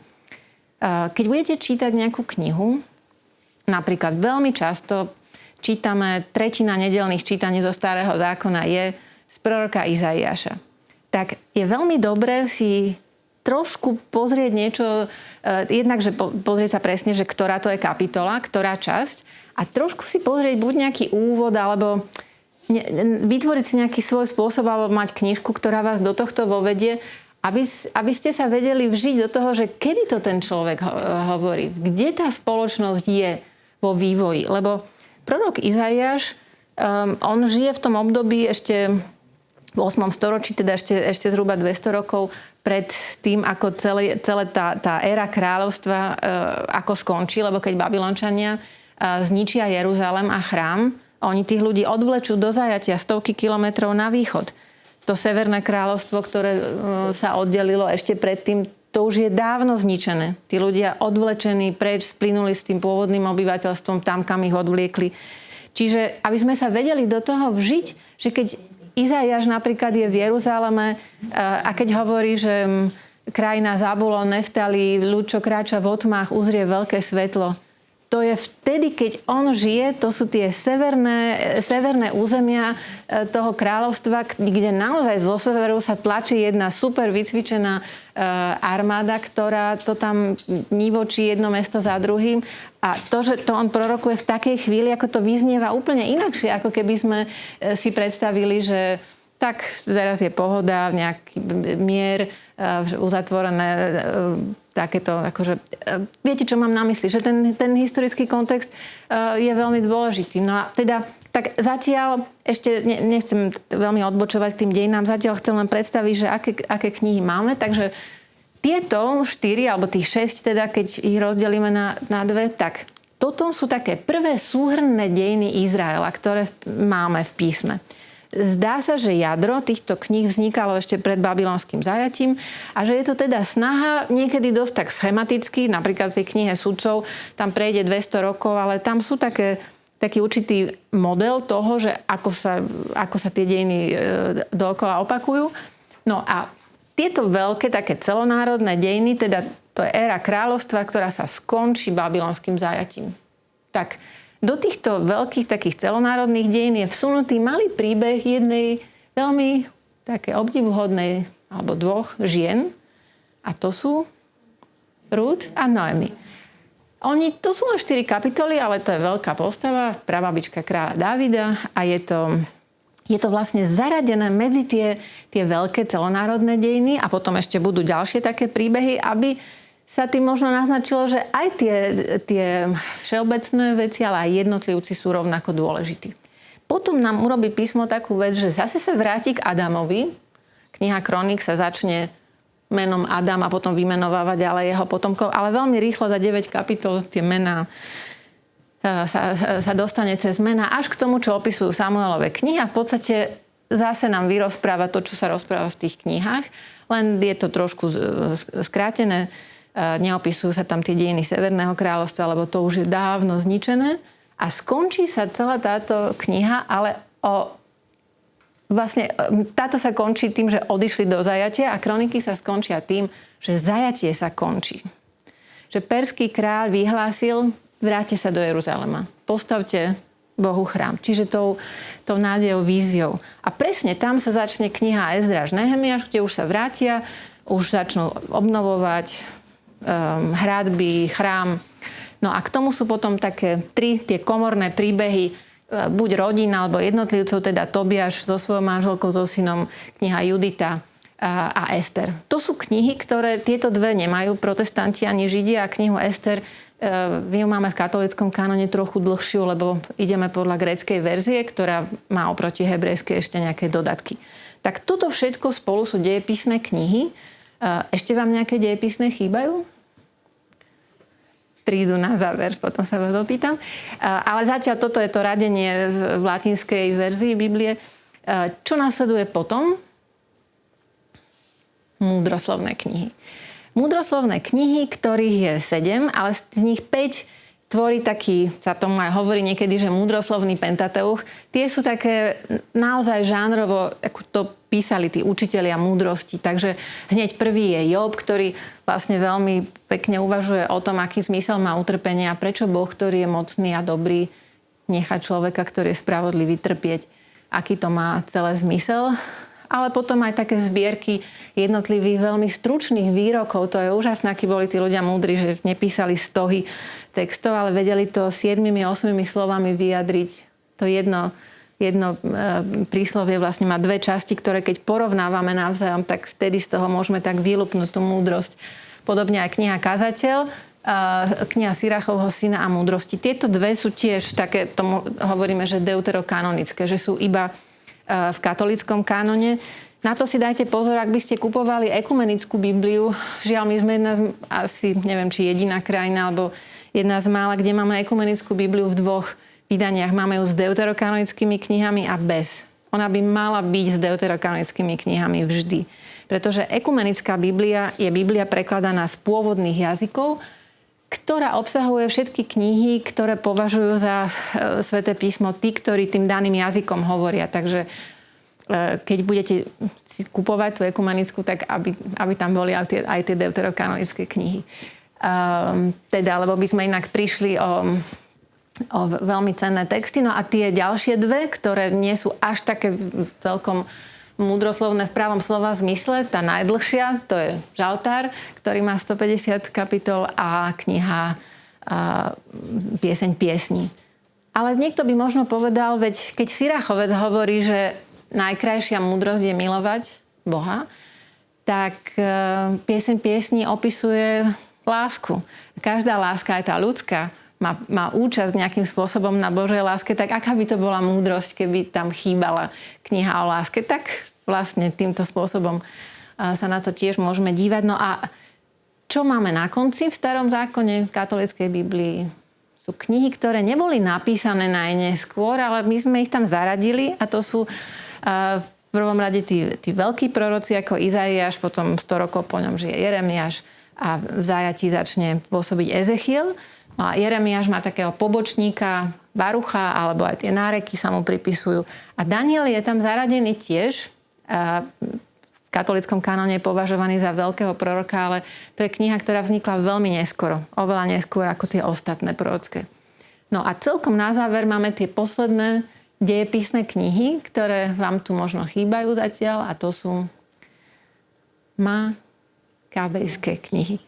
Keď budete čítať nejakú knihu, napríklad veľmi často čítame, tretina nedeľných čítaní zo Starého zákona je z proroka Izaiáša. Tak je veľmi dobré si trošku pozrieť niečo, jednak, že pozrieť sa presne, že ktorá to je kapitola, ktorá časť, a trošku si pozrieť buď nejaký úvod, alebo vytvoriť si nejaký svoj spôsob, alebo mať knižku, ktorá vás do tohto vovedie, aby ste sa vedeli vžiť do toho, že kedy to ten človek hovorí, kde tá spoločnosť je vo vývoji. Lebo prorok Izaiáš, on žije v tom období ešte v 8. storočí, teda ešte zhruba 200 rokov pred tým, ako celá tá éra kráľovstva ako skončí, lebo keď Babylončania zničia Jeruzalem a chrám, oni tých ľudí odvlečú do zajatia stovky kilometrov na východ. To severné kráľovstvo, ktoré sa oddelilo ešte predtým, to už je dávno zničené. Tí ľudia odvlečení preč, splynuli s tým pôvodným obyvateľstvom tam, kam ich odvliekli. Čiže, aby sme sa vedeli do toho vžiť, že keď Izaiáš napríklad je v Jeruzaleme a keď hovorí, že krajina Zabulon, Neftali, ľud, čo kráča v otmách, uzrie veľké svetlo. to je vtedy, keď on žije, to sú tie severné územia toho kráľovstva, kde naozaj zo severu sa tlačí jedna super vycvičená armáda, ktorá to tam nivočí jedno mesto za druhým. A to, že to on prorokuje v takej chvíli, ako to vyznieva úplne inakšie, ako keby sme si predstavili, že tak teraz je pohoda, nejaký mier, uzatvorené takéto, akože... Viete, čo mám na mysli? Že ten historický kontext je veľmi dôležitý. No a teda, tak zatiaľ, ešte nechcem veľmi odbočovať k tým dejinám, zatiaľ chcem len predstaviť, že aké knihy máme. Takže tieto 4, alebo tých 6, teda, keď ich rozdelíme na dve, tak toto sú také prvé súhrnné dejiny Izraela, ktoré máme v písme. Zdá sa, že jadro týchto kníh vznikalo ešte pred babylonským zajatím a že je to teda snaha niekedy dosť tak schematicky, napríklad v tej knihe Sudcov, tam prejde 200 rokov, ale tam sú taký určitý model toho, že ako sa tie dejiny dookola opakujú. No a tieto veľké, také celonárodné dejiny, teda to je éra kráľovstva, ktorá sa skončí babylonským zajatím. Tak do týchto veľkých takých celonárodných dejín je vsunutý malý príbeh jednej veľmi také obdivuhodnej alebo dvoch žien. A to sú Ruth a Noemi. To sú len 4 kapitoly, ale to je veľká postava, prababička kráľa Dávida a je to vlastne zaradené medzi tie veľké celonárodné dejiny a potom ešte budú ďalšie také príbehy, aby sa tým možno naznačilo, že aj tie všeobecné veci, ale aj jednotlivci sú rovnako dôležití. Potom nám urobí písmo takú vec, že zase sa vráti k Adamovi. Kniha Kroník sa začne menom Adam a potom vymenovávať ďalej jeho potomkov, ale veľmi rýchlo za 9 kapitol tie mená sa dostane cez mená až k tomu, čo opisujú Samuelove knihy a v podstate zase nám vyrozpráva to, čo sa rozpráva v tých knihách, len je to trošku skrátené. Neopisujú sa tam tie dejiny Severného kráľovstva, lebo to už je dávno zničené. A skončí sa celá táto kniha, ale vlastne táto sa končí tým, že odišli do zajatia a kroniky sa skončia tým, že zajatie sa končí. Že perský kráľ vyhlásil, vráťte sa do Jeruzalema. Postavte Bohu chrám. Čiže tou nádejou, víziou. A presne tam sa začne kniha Ezdráž Nehemiáš, kde už sa vrátia, už začnú obnovovať hradby, chrám. No a k tomu sú potom také 3 tie komorné príbehy, buď rodín alebo jednotlivcov, teda Tobiáš so svojou manželkou, so synom, kniha Judita a Ester. To sú knihy, ktoré tieto dve nemajú protestanti ani Židia a knihu Ester my ju máme v katolickom kánone trochu dlhšiu, lebo ideme podľa gréckej verzie, ktorá má oproti hebrejskej ešte nejaké dodatky. Tak toto všetko spolu sú dejepisné knihy. Ešte vám nejaké dejepisné chýbajú? Prídu na záver, potom sa vás dopýtam. Ale zatiaľ toto je to radenie v latinskej verzii Biblie. Čo nasleduje potom? Múdroslovné knihy. Múdroslovné knihy, ktorých je 7, ale z nich 5 tvorí taký, sa tomu aj hovorí niekedy, že múdroslovný Pentateuch. Tie sú také naozaj žánrovo, ako to písali tí učitelia múdrosti. Takže hneď prvý je Job, ktorý vlastne veľmi pekne uvažuje o tom, aký zmysel má utrpenie a prečo Boh, ktorý je mocný a dobrý, nechá človeka, ktorý je spravodlivý, trpieť. Aký to má celé zmysel. Ale potom aj také zbierky jednotlivých veľmi stručných výrokov. To je úžasné, akí boli tí ľudia múdri, že nepísali stohy textov, ale vedeli to 7-8 slovami vyjadriť. To jedno príslovie vlastne má 2 časti, ktoré keď porovnávame navzájom, tak vtedy z toho môžeme tak vylupnúť tú múdrosť. Podobne aj kniha Kazateľ, kniha Sirachovho syna a múdrosti. Tieto 2 sú tiež také, tomu hovoríme, že deuterokanonické, že sú iba v katolíckom kánone. Na to si dajte pozor, ak by ste kupovali ekumenickú Bibliu. Žiaľ, my sme asi, neviem, či jediná krajina, alebo jedna z mála, kde máme ekumenickú Bibliu v 2 vydaniach. Máme ju s deuterokanonickými knihami a bez. Ona by mala byť s deuterokanonickými knihami vždy. Pretože ekumenická Biblia je Biblia prekladaná z pôvodných jazykov, ktorá obsahuje všetky knihy, ktoré považujú za Sväté písmo tí, ktorí tým daným jazykom hovoria. Takže keď budete si kupovať tú ekumenickú, tak aby tam boli aj tie deuterokanonické knihy. lebo by sme inak prišli o veľmi cenné texty. No a tie ďalšie dve, ktoré nie sú až také celkom múdroslovné v pravom slova zmysle, tá najdlhšia, to je Žaltár, ktorý má 150 kapitol a kniha Pieseň piesní. Ale niekto by možno povedal, veď keď Sirachovec hovorí, že najkrajšia múdrosť je milovať Boha, tak Pieseň piesní opisuje lásku. Každá láska, aj tá ľudská, má účasť nejakým spôsobom na Božej láske, tak aká by to bola múdrosť, keby tam chýbala kniha o láske, tak vlastne týmto spôsobom sa na to tiež môžeme dívať. No a čo máme na konci v Starom zákone, v katolíckej Biblii? Sú knihy, ktoré neboli napísané najneskôr, ale my sme ich tam zaradili a to sú v prvom rade tí veľkí proroci ako Izaiáš, potom 100 rokov po ňom žije Jeremiáš a v zajatí začne pôsobiť Ezechiel. A Jeremiáš má takého pobočníka Barucha, alebo aj tie náreky sa mu pripisujú. A Daniel je tam zaradený tiež. V katolíckom kanóne je považovaný za veľkého proroka, ale to je kniha, ktorá vznikla veľmi neskoro. Oveľa neskôr ako tie ostatné prorocké. No a celkom na záver máme tie posledné dejepisné knihy, ktoré vám tu možno chýbajú zatiaľ, a to sú Makabejské knihy.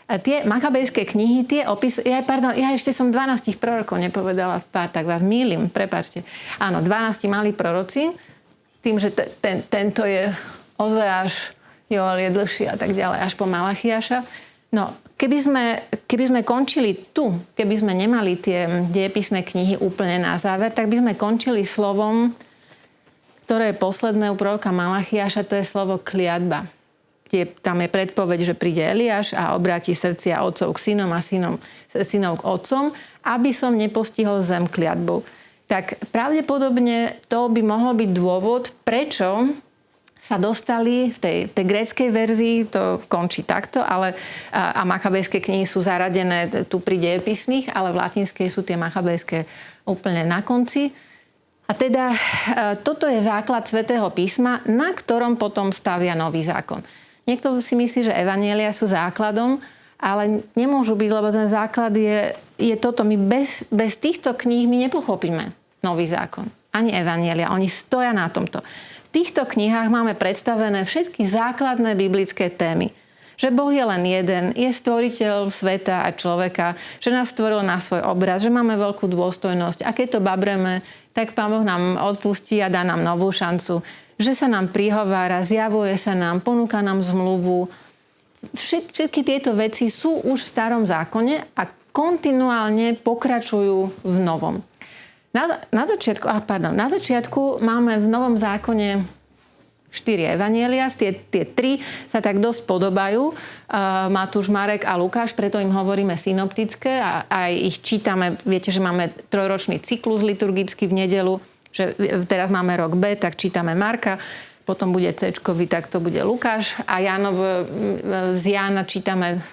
A tie Makabejské knihy, tie opisujú... Ja ešte som 12 prorokov nepovedala, tak vás mýlim, prepáčte. Áno, 12 malí proroci, tým, že tento je Ozeáš, Joel je dlhší a tak ďalej, až po Malachiáša. No, keby sme končili tu, keby sme nemali tie dejepisné knihy úplne na záver, tak by sme končili slovom, ktoré je posledné u proroka Malachiáša, to je slovo kliatba. Tam je predpoveď, že príde Eliáš a obráti srdcia otcov k synom a synov k otcom, aby som nepostihol zem kliatbou. Tak pravdepodobne to by mohol byť dôvod, prečo sa dostali v tej gréckej verzii, to končí takto, ale a Makabejské knihy sú zaradené tu pri dejepisných, ale v latinskej sú tie Makabejské úplne na konci. A teda toto je základ Svätého písma, na ktorom potom stavia Nový zákon. Niekto si myslí, že evanjelia sú základom, ale nemôžu byť, lebo ten základ je toto. My bez týchto kníh my nepochopíme Nový zákon. Ani evanjelia. Oni stoja na tomto. V týchto knihách máme predstavené všetky základné biblické témy. Že Boh je len jeden, je stvoriteľ sveta a človeka, že nás stvoril na svoj obraz, že máme veľkú dôstojnosť. A keď to babreme, tak Pán Boh nám odpustí a dá nám novú šancu. Že sa nám prihovára, zjavuje sa nám, ponúka nám zmluvu. Všetky tieto veci sú už v Starom zákone a kontinuálne pokračujú v Novom. Na začiatku máme v Novom zákone 4 evanjelia, tie 3 sa tak dosť podobajú. Matúš, Marek a Lukáš, preto im hovoríme synoptické a aj ich čítame. Viete, že máme 3-ročný cyklus liturgický v nedeľu, že teraz máme rok B, tak čítame Marka, potom bude C-čkový, tak to bude Lukáš a z Jána čítame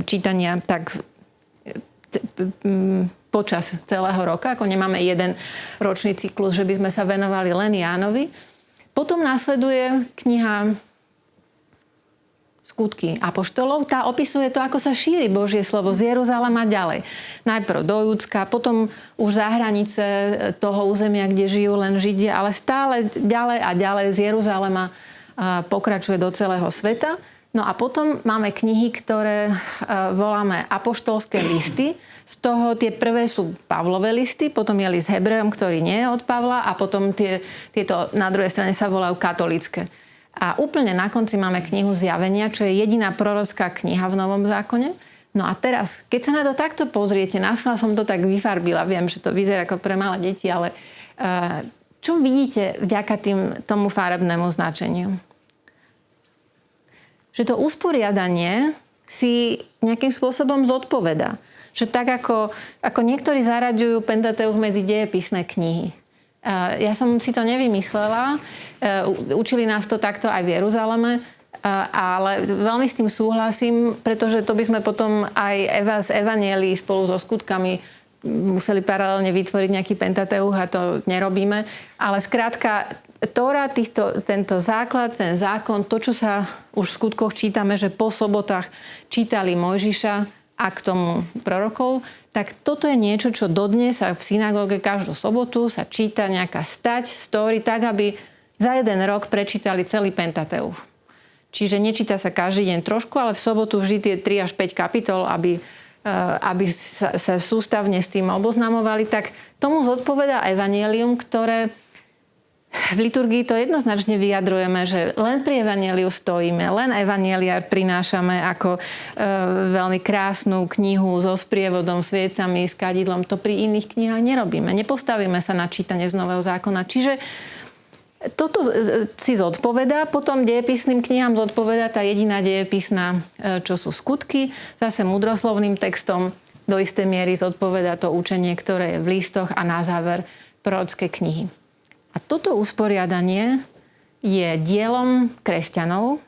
čítania tak počas celého roka, ako nemáme jeden ročný cyklus, že by sme sa venovali len Jánovi. Potom nasleduje kniha Skutky apoštolov. Tá opisuje to, ako sa šíri Božie slovo z Jeruzalema ďalej. Najprv do Judska, potom už za hranice toho územia, kde žijú len Židia, ale stále ďalej a ďalej z Jeruzalema pokračuje do celého sveta. No a potom máme knihy, ktoré voláme apoštolské listy. Z toho tie prvé sú Pavlové listy, potom je list Hebrejom, ktorý nie je od Pavla a potom tieto na druhej strane sa volajú katolícke. A úplne na konci máme knihu Zjavenia, čo je jediná prorocká kniha v Novom zákone. No a teraz, keď sa na to takto pozriete, našla som to tak vyfarbila, viem, že to vyzerá ako pre malé deti, ale čo vidíte vďaka tomu farebnému značeniu? Že to usporiadanie si nejakým spôsobom zodpovedá. Že tak ako niektorí zaraďujú Pentateuch medzi dejepisné knihy. Ja som si to nevymyslela. Učili nás to takto aj v Jeruzaleme, ale veľmi s tým súhlasím, pretože to by sme potom aj z evanjelií spolu so skutkami museli paralelne vytvoriť nejaký Pentateuch a to nerobíme. Ale skrátka, Tóra, tento základ, ten zákon, to, čo sa už v skutkoch čítame, že po sobotách čítali Mojžiša a k tomu prorokov, tak toto je niečo, čo dodnes sa v synagóge každú sobotu sa číta nejaká stať, story, tak, aby za jeden rok prečítali celý Pentateuch. Čiže nečíta sa každý deň trošku, ale v sobotu vždy tie 3 až 5 kapitol, aby sa sústavne s tým oboznamovali, tak tomu zodpovedá evanjelium, ktoré v liturgii to jednoznačne vyjadrujeme, že len pri evanjeliu stojíme, len evanjelia prinášame ako veľmi krásnu knihu so sprievodom, sviecami, s kadidlom. To pri iných knihách nerobíme. Nepostavíme sa na čítanie z Nového zákona. Čiže toto si zodpovedá, potom dejepisným knihám zodpovedá tá jediná dejepisná, čo sú skutky. Zase múdroslovným textom do istej miery zodpovedá to učenie, ktoré je v listoch a na záver prorocké knihy. A toto usporiadanie je dielom kresťanov,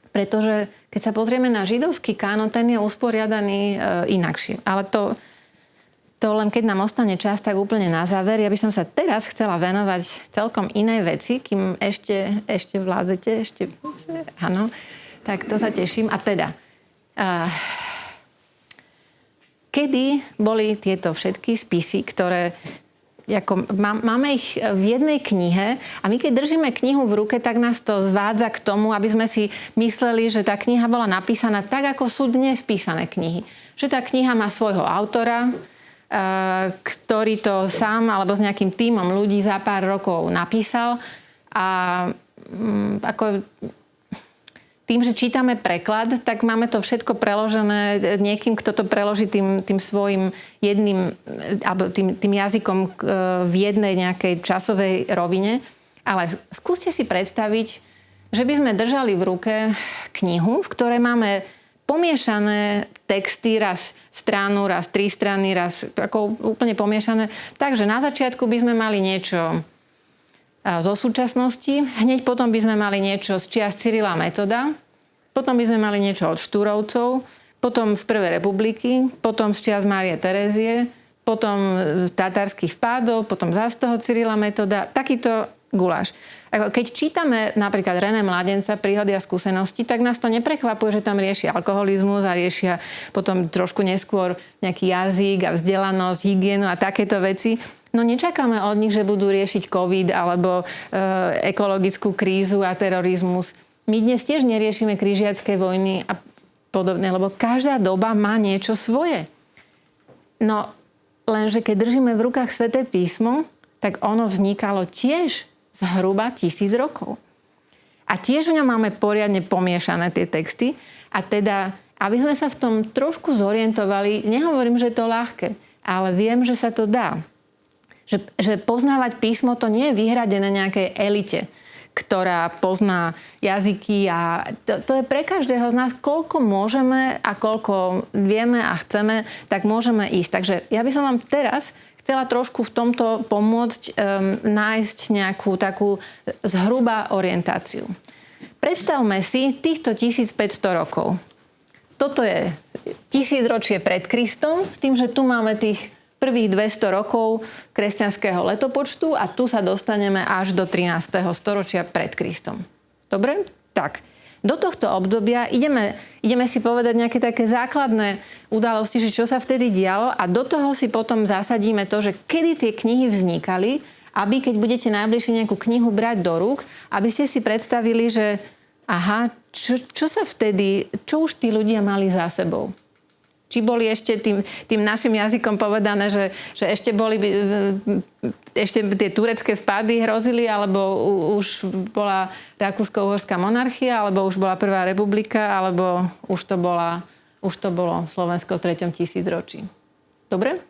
pretože keď sa pozrieme na židovský kánon, ten je usporiadaný inakšie. Ale to len keď nám ostane čas, tak úplne na záver. Ja by som sa teraz chcela venovať celkom inej veci, kým ešte vládzete, áno, tak to sa teším. A teda, kedy boli tieto všetky spisy, ktoré máme ich v jednej knihe a my keď držíme knihu v ruke, tak nás to zvádza k tomu, aby sme si mysleli, že tá kniha bola napísaná tak, ako sú dnes písané knihy. Že tá kniha má svojho autora, ktorý to sám alebo s nejakým tímom ľudí za pár rokov napísal a ako tým, že čítame preklad, tak máme to všetko preložené niekým, kto to preloží tým svojim jedným alebo tým jazykom v jednej nejakej časovej rovine. Ale skúste si predstaviť, že by sme držali v ruke knihu, v ktorej máme pomiešané texty, raz stranu, raz 3 strany, raz ako úplne pomiešané. Takže na začiatku by sme mali niečo zo súčasnosti, hneď potom by sme mali niečo z čias Cyrila Metoda, potom by sme mali niečo od Štúrovcov, potom z Prvej republiky, potom z čias Márie Terézie, potom z tatárskych vpádov, potom zás toho Cyrila Metoda. Takýto guláš. Keď čítame napríklad René Mladenca, Príhody a skúsenosti, tak nás to neprekvapuje, že tam riešia alkoholizmus a riešia potom trošku neskôr nejaký jazyk a vzdelanosť, hygienu a takéto veci. No nečakáme od nich, že budú riešiť COVID alebo ekologickú krízu a terorizmus. My dnes tiež neriešime križiacké vojny a podobne, lebo každá doba má niečo svoje. No lenže keď držíme v rukách Sväté písmo, tak ono vznikalo tiež zhruba 1000 rokov. A tiež v ňom máme poriadne pomiešané tie texty. A teda, aby sme sa v tom trošku zorientovali, nehovorím, že je to ľahké, ale viem, že sa to dá. Že poznávať písmo to nie je vyhradené nejakej elite, ktorá pozná jazyky a to je pre každého z nás, koľko môžeme a koľko vieme a chceme, tak môžeme ísť. Takže ja by som vám teraz chcela trošku v tomto pomôcť nájsť nejakú takú zhruba orientáciu. Predstavme si týchto 1500 rokov. Toto je 1000 ročie pred Kristom, s tým, že tu máme tých prvých 200 rokov kresťanského letopočtu a tu sa dostaneme až do 13. storočia pred Kristom. Dobre? Tak. Do tohto obdobia ideme si povedať nejaké také základné udalosti, že čo sa vtedy dialo a do toho si potom zasadíme to, že kedy tie knihy vznikali, aby keď budete najbližšie nejakú knihu brať do rúk, aby ste si predstavili, že aha, čo sa vtedy, čo už tí ľudia mali za sebou. Či boli ešte tým našim jazykom povedané, že ešte boli ešte tie turecké vpády hrozili, alebo už bola Rakúsko-uhorská monarchia, alebo už bola Prvá republika, alebo už to bolo Slovensko v 3. tisícročí. Dobre?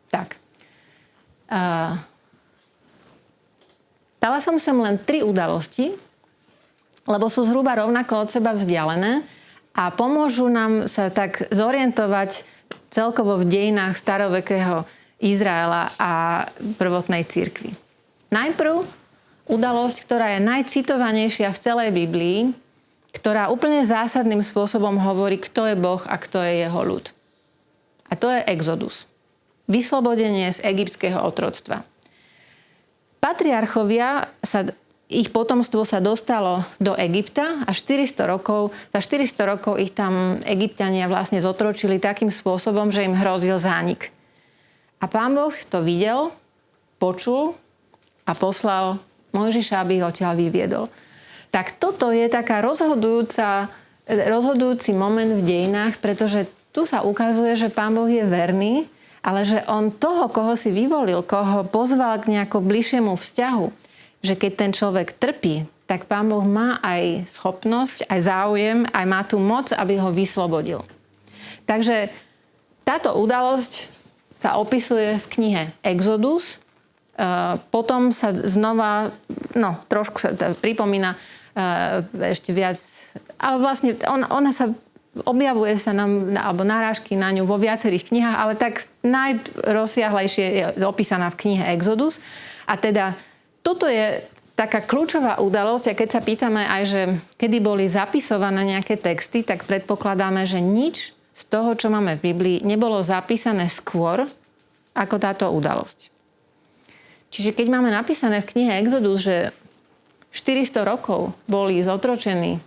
Tak. Dala som sem len 3 udalosti, lebo sú zhruba rovnako od seba vzdialené a pomôžu nám sa tak zorientovať celkovo v dejinách starovekého Izraela a prvotnej cirkvi. Najprv udalosť, ktorá je najcitovanejšia v celej Biblii, ktorá úplne zásadným spôsobom hovorí, kto je Boh a kto je jeho ľud. A to je Exodus. vyslobodenie z egyptského otroctva. Patriarchovia ich potomstvo sa dostalo do Egypta a za 400 rokov ich tam Egypťania vlastne zotročili takým spôsobom, že im hrozil zánik. A Pán Boh to videl, počul a poslal Mojžiša, aby ho odtiaľ vyviedol. Tak toto je taká rozhodujúci moment v dejinách, pretože tu sa ukazuje, že Pán Boh je verný, ale že on toho, koho si vyvolil, koho pozval k nejakom bližšiemu vzťahu, že keď ten človek trpí, tak Pán Boh má aj schopnosť, aj záujem, aj má tú moc, aby ho vyslobodil. Takže táto udalosť sa opisuje v knihe Exodus. Potom sa znova, trošku sa pripomína ešte viac, ale vlastne ona sa objavuje sa nám, alebo narážky na ňu vo viacerých knihách, ale tak najrozsiahlejšie je opísaná v knihe Exodus. A teda toto je taká kľúčová udalosť a keď sa pýtame aj, že kedy boli zapisované nejaké texty, tak predpokladáme, že nič z toho, čo máme v Biblii, nebolo zapísané skôr ako táto udalosť. Čiže keď máme napísané v knihe Exodus, že 400 rokov boli zotročení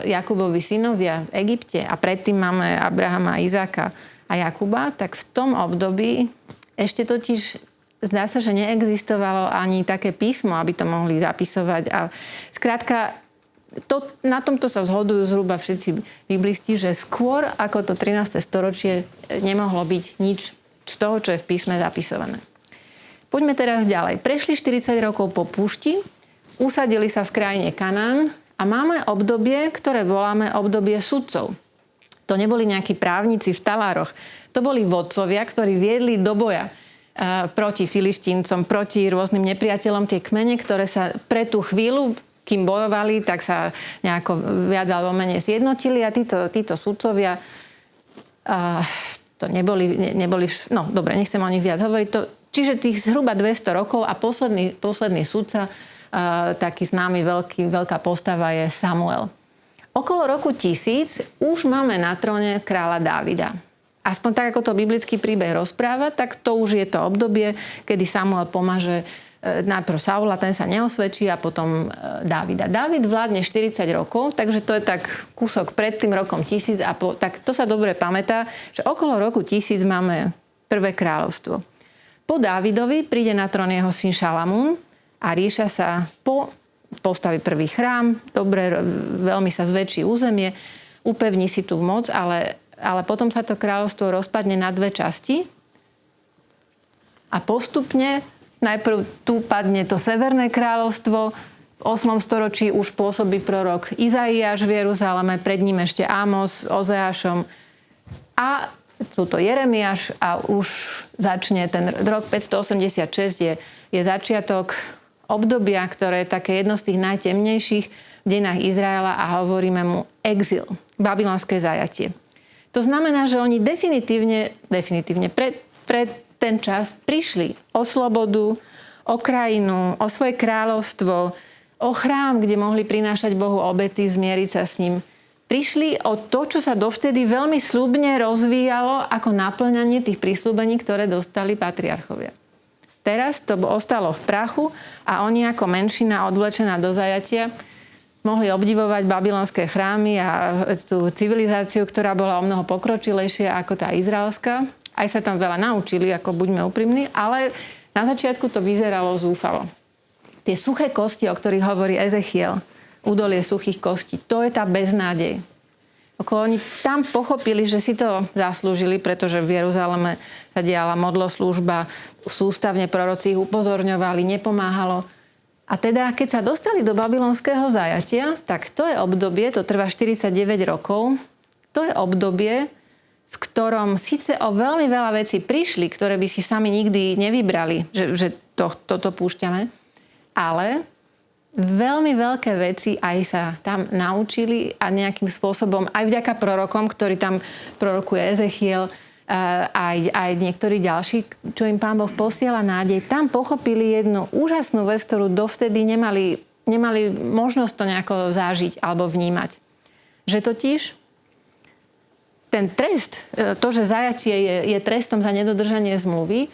Jakubovi synovia v Egypte a predtým máme Abrahama, Izáka a Jakuba, tak v tom období ešte totiž zdá sa, že neexistovalo ani také písmo, aby to mohli zapisovať. A skrátka, na tomto sa zhodujú zhruba všetci biblisti, že skôr ako to 13. storočie nemohlo byť nič z toho, čo je v písme zapisované. Poďme teraz ďalej. Prešli 40 rokov po púšti, usadili sa v krajine Kanán a máme obdobie, ktoré voláme obdobie sudcov. To neboli nejakí právnici v talároch. To boli vodcovia, ktorí viedli do boja proti Filištíncom, proti rôznym nepriateľom. Tie kmene, ktoré sa pre tú chvíľu, kým bojovali, tak sa nejako viac alebo menej zjednotili a títo sudcovia to neboli, dobre, nechcem o nich viac hovoriť. Čiže tých zhruba 200 rokov a posledný sudca, taký známy veľká postava je Samuel. Okolo roku 1000 už máme na tróne kráľa Dávida. Aspoň tak, ako to biblický príbeh rozpráva, tak to už je to obdobie, kedy Samuel pomaže najprv Saula, ten sa neosvedčí a potom Dávida. Dávid vládne 40 rokov, takže to je tak kúsok pred tým rokom 1000 a tak to sa dobre pamätá, že okolo roku 1000 máme prvé kráľovstvo. Po Dávidovi príde na trón jeho syn Šalamún a ríša sa postaví prvý chrám, dobre, veľmi sa zväčší územie, upevní si tú moc, ale potom sa to kráľovstvo rozpadne na dve časti a postupne najprv tu padne to severné kráľovstvo, v 8. storočí už pôsobí prorok Izaiáš v Jeruzaleme, pred ním ešte Ámos s Ozeášom a sú to Jeremiáš a už začne ten rok 586 je začiatok obdobia, ktoré je také jedno z tých najtemnejších v dejinách Izraela a hovoríme mu exil, babylonské zajatie. To znamená, že oni definitívne pre ten čas prišli o slobodu, o krajinu, o svoje kráľovstvo, o chrám, kde mohli prinášať Bohu obety, zmieriť sa s ním. Prišli o to, čo sa dovtedy veľmi sľubne rozvíjalo ako naplňanie tých prísľubení, ktoré dostali patriarchovia. Teraz to ostalo v prachu a oni ako menšina odvlečená do zajatia mohli obdivovať babylonské chrámy a tú civilizáciu, ktorá bola o mnoho pokročilejšia ako tá izraelská. Aj sa tam veľa naučili, ako buďme úprimní, ale na začiatku to vyzeralo zúfalo. Tie suché kosti, o ktorých hovorí Ezechiel, údolie suchých kostí, to je tá beznádej. Oni tam pochopili, že si to zaslúžili, pretože v Jeruzaleme sa diala modloslúžba, sústavne proroci ich upozorňovali, nepomáhalo. A teda, keď sa dostali do babylonského zajatia, tak to je obdobie, to trvá 49 rokov, to je obdobie, v ktorom síce o veľmi veľa vecí prišli, ktoré by si sami nikdy nevybrali, že toto púšťame, ale veľmi veľké veci aj sa tam naučili a nejakým spôsobom, aj vďaka prorokom, ktorý tam prorokuje Ezechiel, aj niektorí ďalší, čo im Pán Boh posiela nádej, tam pochopili jednu úžasnú vec, ktorú dovtedy nemali možnosť to nejako zážiť alebo vnímať. Že totiž ten trest, to, že zajatie je trestom za nedodržanie zmluvy,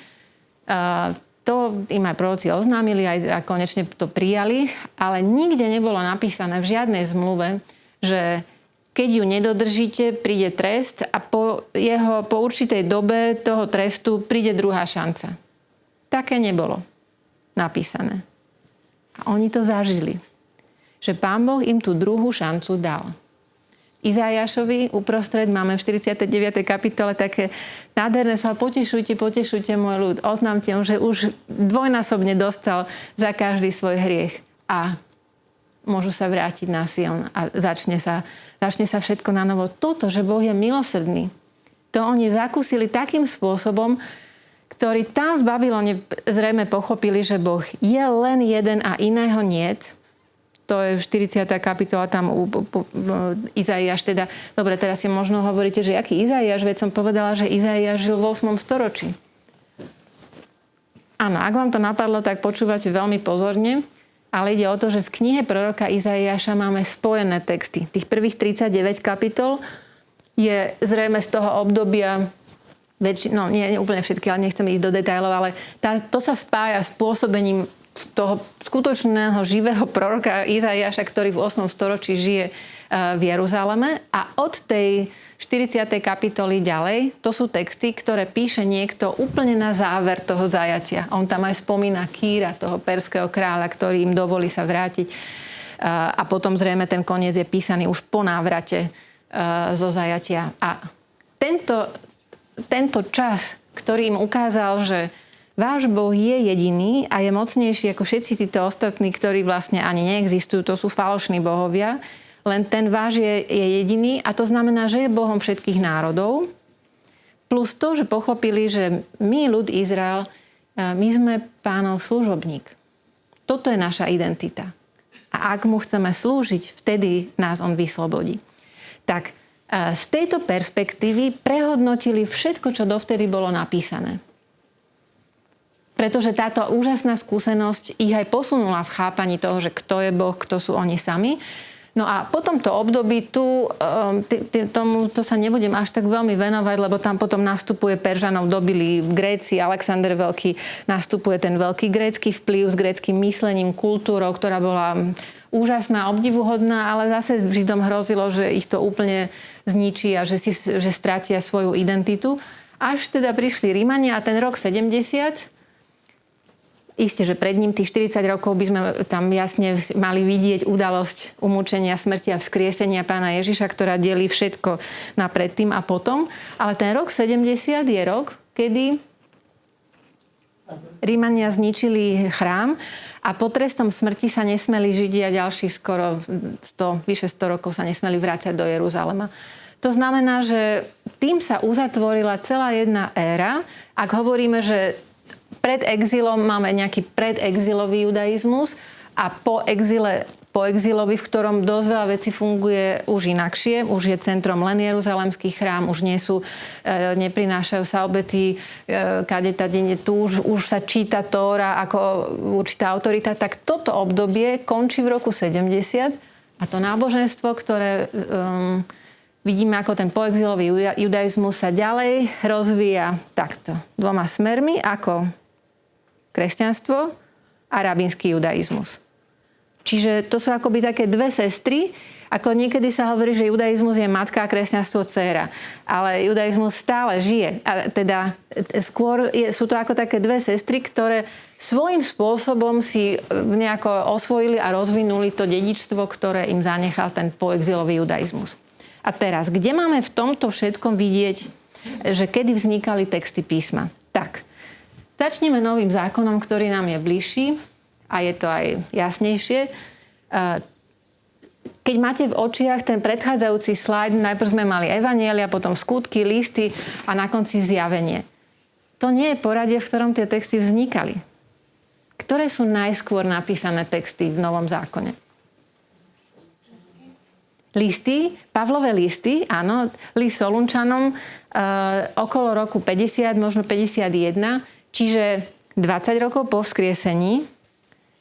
to im aj proroci oznámili a konečne to prijali, ale nikde nebolo napísané v žiadnej zmluve, že keď ju nedodržíte, príde trest a po určitej dobe toho trestu príde druhá šanca. Také nebolo napísané. A oni to zažili. Že Pán Boh im tú druhú šancu dal. Izajašovi uprostred máme v 49. kapitole také nádherné sa potešujte môj ľud. Oznámte mu, že už dvojnásobne dostal za každý svoj hriech. A môžu sa vrátiť na Sion a začne sa všetko na novo. Toto, že Boh je milosrdný, to oni zakúsili takým spôsobom, ktorý tam v Babylone zrejme pochopili, že Boh je len jeden a iného niet. To je 40. kapitola, tam Izaiáš teda. Dobre, teraz si možno hovoríte, že aký Izaiáš, veď som povedala, že Izaiáš žil v 8. storočí. Áno, ak vám to napadlo, tak počúvate veľmi pozorne, ale ide o to, že v knihe proroka Izaiáša máme spojené texty. Tých prvých 39 kapitol je zrejme z toho obdobia nie úplne všetky, ale nechcem ísť do detailov, ale to sa spája s pôsobením toho skutočného živého proroka Izaiáša, ktorý v 8. storočí žije v Jeruzaleme. A od tej 40. kapitoly ďalej, to sú texty, ktoré píše niekto úplne na záver toho zajatia. On tam aj spomína Kýra, toho perského kráľa, ktorý im dovolí sa vrátiť. A potom zrejme ten koniec je písaný už po návrate zo zajatia. A tento čas, ktorý im ukázal, že váš Boh je jediný a je mocnejší ako všetci títo ostatní, ktorí vlastne ani neexistujú, to sú falošní bohovia, len ten váš je jediný a to znamená, že je Bohom všetkých národov. Plus to, že pochopili, že my, ľud Izrael, my sme Pánov služobník. Toto je naša identita. A ak mu chceme slúžiť, vtedy nás on vyslobodí. Tak z tejto perspektívy prehodnotili všetko, čo dovtedy bolo napísané. Pretože táto úžasná skúsenosť ich aj posunula v chápaní toho, že kto je Boh, kto sú oni sami. No a po tomto období to sa nebudem až tak veľmi venovať, lebo tam potom nastupuje Peržanov dobili Gréci, Alexander Veľký, nastupuje ten veľký grécky vplyv s gréckym myslením, kultúrou, ktorá bola úžasná, obdivuhodná, ale zase Židom hrozilo, že ich to úplne zničí a že stratia svoju identitu. Až teda prišli Rímania a ten rok 70, isté, že pred ním tých 40 rokov by sme tam jasne mali vidieť udalosť umúčenia, smrti a vzkriesenia Pána Ježiša, ktorá delí všetko na predtým a potom. Ale ten rok 70 je rok, kedy Rímania zničili chrám a pod trestom smrti sa nesmeli Židia ďalších skoro vyše 100 rokov sa nesmeli vrácať do Jeruzalema. To znamená, že tým sa uzatvorila celá jedna éra. Ak hovoríme, že pred exilom máme nejaký predexilový judaizmus a po exilovi, v ktorom dosť veľa vecí funguje už inakšie. Už je centrom len Jeruzalemský chrám, už neprinášajú sa obety, tu už sa číta Tóra ako určitá autorita. Tak toto obdobie končí v roku 70 a to náboženstvo, ktoré vidíme, ako ten poexilový judaizmus sa ďalej rozvíja takto. Dvoma smermi, ako kresťanstvo a rabínsky judaizmus. Čiže to sú akoby také dve sestry, ako niekedy sa hovorí, že judaizmus je matka a kresťanstvo dcéra. Ale judaizmus stále žije. A teda skôr sú to ako také dve sestry, ktoré svojím spôsobom si nejako osvojili a rozvinuli to dedičstvo, ktoré im zanechal ten poexilový judaizmus. A teraz, kde máme v tomto všetkom vidieť, že kedy vznikali texty písma? Tak, začneme novým zákonom, ktorý nám je bližší a je to aj jasnejšie. Keď máte v očiach ten predchádzajúci slajd, najprv sme mali evanjelia, potom skutky, listy a na konci zjavenie. To nie je poradie, v ktorom tie texty vznikali. Ktoré sú najskôr napísané texty v Novom zákone? Listy, Pavlové listy, áno, list Solunčanom okolo roku 50, možno 51, čiže 20 rokov po vzkriesení.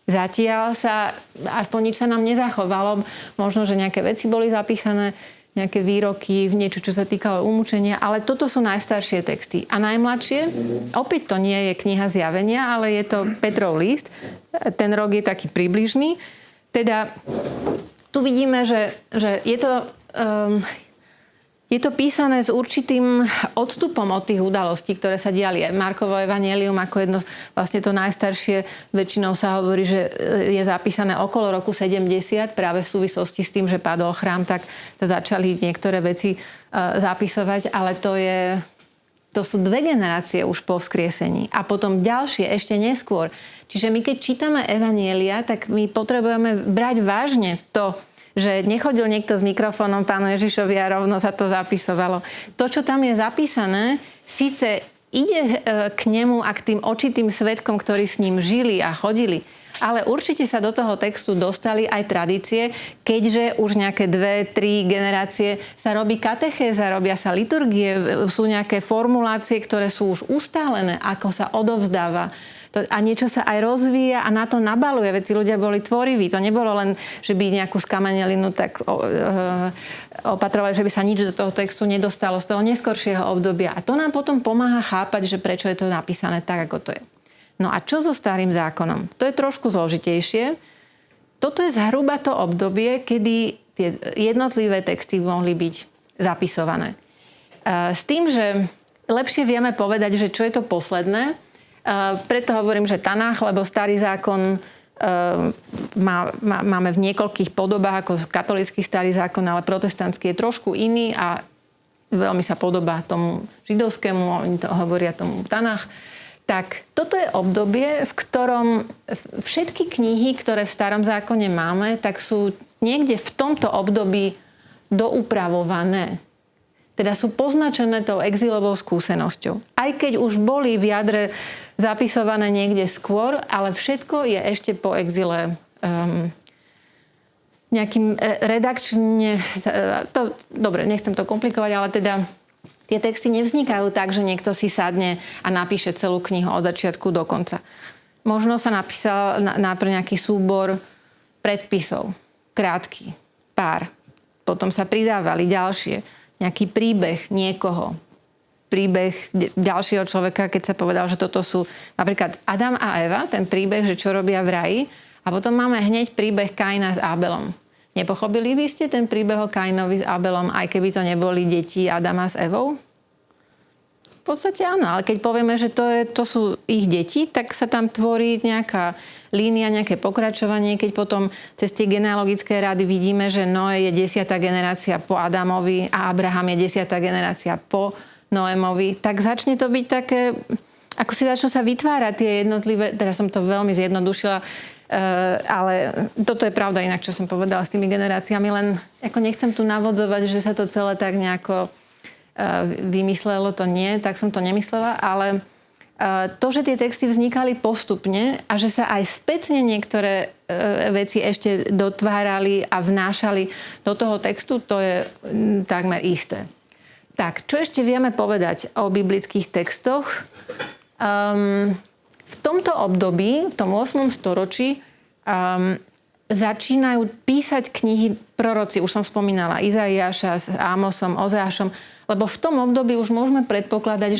Zatiaľ sa, aspoň nič sa nám nezachovalo, možno, že nejaké veci boli zapísané, nejaké výroky, niečo, čo sa týkalo umúčenia, ale toto sú najstaršie texty. A najmladšie, opäť to nie je kniha Zjavenia, ale je to Petrov list. Ten rok je taký približný. Teda tu vidíme, že je to písané s určitým odstupom od tých udalostí, ktoré sa diali. Markovo evanjelium ako jedno, vlastne to najstaršie, väčšinou sa hovorí, že je zapísané okolo roku 70, práve v súvislosti s tým, že padol chrám, tak sa začali niektoré veci zapisovať, ale to sú 2 generácie už po vzkriesení. A potom ďalšie, ešte neskôr. Čiže my keď čítame evanjelia, tak my potrebujeme brať vážne to, že nechodil niekto s mikrofónom pánu Ježišovi a rovno sa to zapisovalo. To, čo tam je zapísané, síce ide k nemu a k tým očitým svedkom, ktorí s ním žili a chodili, ale určite sa do toho textu dostali aj tradície, keďže už nejaké 2-3 generácie sa robí katechéza, robia sa liturgie, sú nejaké formulácie, ktoré sú už ustálené, ako sa odovzdáva. A niečo sa aj rozvíja a na to nabaluje. Veď tí ľudia boli tvoriví. To nebolo len, že by nejakú skamenelinu tak opatrovali, že by sa nič do toho textu nedostalo z toho neskoršieho obdobia. A to nám potom pomáha chápať, že prečo je to napísané tak, ako to je. No a čo so starým zákonom? To je trošku zložitejšie. Toto je zhruba to obdobie, kedy tie jednotlivé texty mohli byť zapisované. S tým, že lepšie vieme povedať, že čo je to posledné. Preto hovorím, že Tanach, lebo starý zákon máme v niekoľkých podobách, ako katolícky starý zákon, ale protestantský je trošku iný a veľmi sa podobá tomu židovskému, oni to hovoria tomu Tanach. Tak toto je obdobie, v ktorom všetky knihy, ktoré v starom zákone máme, tak sú niekde v tomto období doupravované. Teda sú poznačené tou exilovou skúsenosťou. Aj keď už boli v jadre zapisované niekde skôr, ale všetko je ešte po exile nejakým redakčne... Dobre, nechcem to komplikovať, ale teda tie texty nevznikajú tak, že niekto si sadne a napíše celú knihu od začiatku do konca. Možno sa napísal najprv nejaký súbor predpisov, krátky, pár. Potom sa pridávali ďalšie. Nejaký príbeh niekoho. Príbeh ďalšieho človeka, keď sa povedal, že toto sú napríklad Adam a Eva, ten príbeh, že čo robia v raji. A potom máme hneď príbeh Kaina s Abelom. Nepochopili by ste ten príbeh o Kainovi s Abelom, aj keby to neboli deti Adama s Evou? V podstate áno, ale keď povieme, že to sú ich deti, tak sa tam tvorí nejaká línia, nejaké pokračovanie. Keď potom cez tie genealogické rady vidíme, že Noé je 10. generácia po Adamovi a Abraham je 10. generácia po Noémovi, tak začne to byť také, ako si začnú sa vytvárať tie jednotlivé, teraz som to veľmi zjednodušila, ale toto je pravda inak, čo som povedala s tými generáciami, len ako nechcem tu navodzovať, že sa to celé tak nejako vymyslelo, to nie, tak som to nemyslela, ale to, že tie texty vznikali postupne a že sa aj spätne niektoré veci ešte dotvárali a vnášali do toho textu, to je takmer isté. Tak, čo ešte vieme povedať o biblických textoch? V tomto období, v tom 8. storočí, začínajú písať knihy proroci. Už som spomínala Izaiáša s Ámosom, Ozeášom, lebo v tom období už môžeme predpokladať,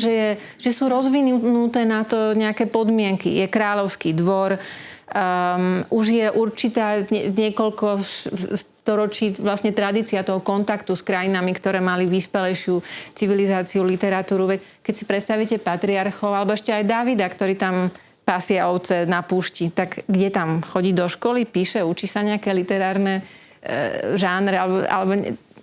že sú rozvinuté na to nejaké podmienky. Je kráľovský dvor, už je určitá niekoľko storočí vlastne tradícia toho kontaktu s krajinami, ktoré mali vyspelejšiu civilizáciu, literatúru. Veď keď si predstavíte patriarchov, alebo ešte aj Davida, ktorý tam pasie ovce na púšti, tak kde tam chodí do školy, píše, učí sa nejaké literárne žánre, alebo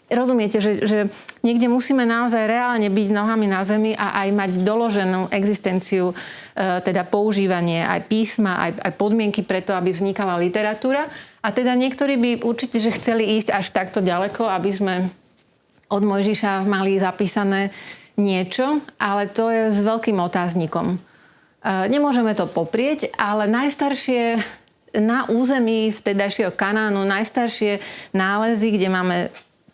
rozumiete, že niekde musíme naozaj reálne byť nohami na zemi a aj mať doloženú existenciu, teda používanie aj písma, aj podmienky preto, aby vznikala literatúra. A teda niektorí by určite, že chceli ísť až takto ďaleko, aby sme od Mojžiša mali zapísané niečo, ale to je s veľkým otáznikom. Nemôžeme to poprieť, ale najstaršie na území vtedajšieho Kanánu, najstaršie nálezy, kde máme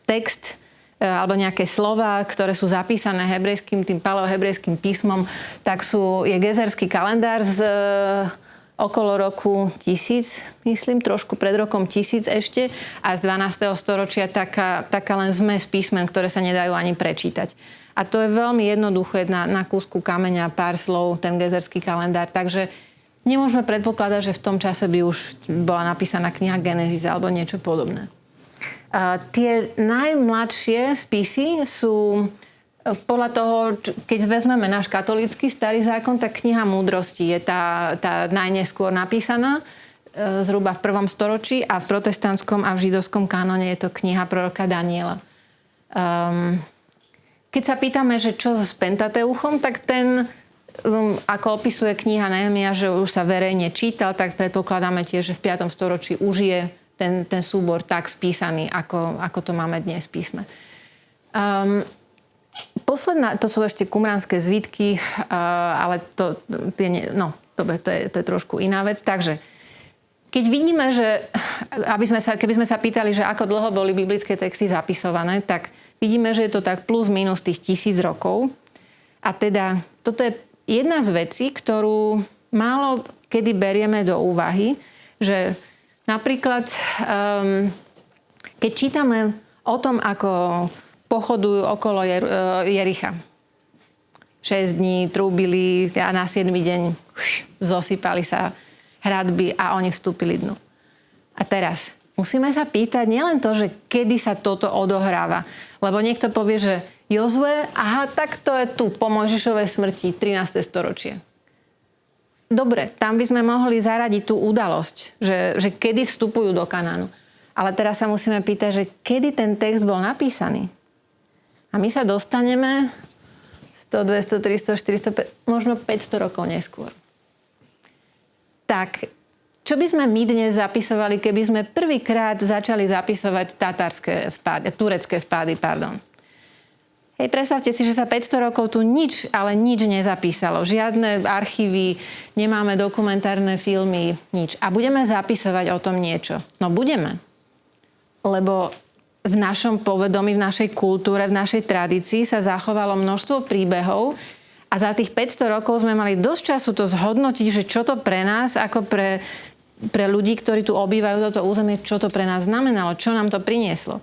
text alebo nejaké slová, ktoré sú zapísané hebrejským, tým paleohebrejským písmom, tak je gezerský kalendár z okolo roku 1000, myslím, trošku pred rokom 1000 ešte, a z 12. storočia taká len zmes písmen, ktoré sa nedajú ani prečítať. A to je veľmi jednoduché na kúsku kameňa, pár slov, ten gezerský kalendár. Takže nemôžeme predpokladať, že v tom čase by už bola napísaná kniha Genesis alebo niečo podobné. Tie najmladšie spisy sú podľa toho, keď vezmeme náš katolícky starý zákon, tak kniha Múdrosti je tá najneskôr napísaná, zhruba v 1. storočí, a v protestantskom a v židovskom kánone je to kniha proroka Daniela. Keď sa pýtame, že čo s Pentateuchom, tak ten, ako opisuje kniha Nehemia, že už sa verejne čítal, tak predpokladáme tiež, že v 5. storočí už je ten súbor tak spísaný, ako to máme dnes v písme. Posledná, to sú ešte kumránske zvitky, ale to je trošku iná vec. Takže, keď vidíme, že keby sme sa pýtali, že ako dlho boli biblické texty zapisované, tak vidíme, že je to tak plus minus tých 1000 rokov. A teda, toto je jedna z vecí, ktorú málo kedy berieme do úvahy, že napríklad, keď čítame o tom, ako pochodujú okolo Jericha. 6 dní trúbili a na 7. deň zosypali sa hradby a oni vstúpili dnu. A teraz musíme sa pýtať nielen to, že kedy sa toto odohráva. Lebo niekto povie, že Jozue, tak to je tu po Mojžišovej smrti, 13. storočie. Dobre, tam by sme mohli zaradiť tú udalosť, že kedy vstupujú do Kanánu. Ale teraz sa musíme pýtať, že kedy ten text bol napísaný. A my sa dostaneme 100, 200, 300, 400, možno 500 rokov neskôr. Tak, čo by sme my dnes zapisovali, keby sme prvýkrát začali zapisovať turecké vpády, Hej, predstavte si, že sa 500 rokov tu nič nezapísalo. Žiadne archívy, nemáme dokumentárne filmy, nič. A budeme zapisovať o tom niečo. No budeme. Lebo v našom povedomí, v našej kultúre, v našej tradícii sa zachovalo množstvo príbehov a za tých 500 rokov sme mali dosť času to zhodnotiť, že čo to pre nás, ako pre ľudí, ktorí tu obývajú toto územie, čo to pre nás znamenalo, čo nám to prinieslo.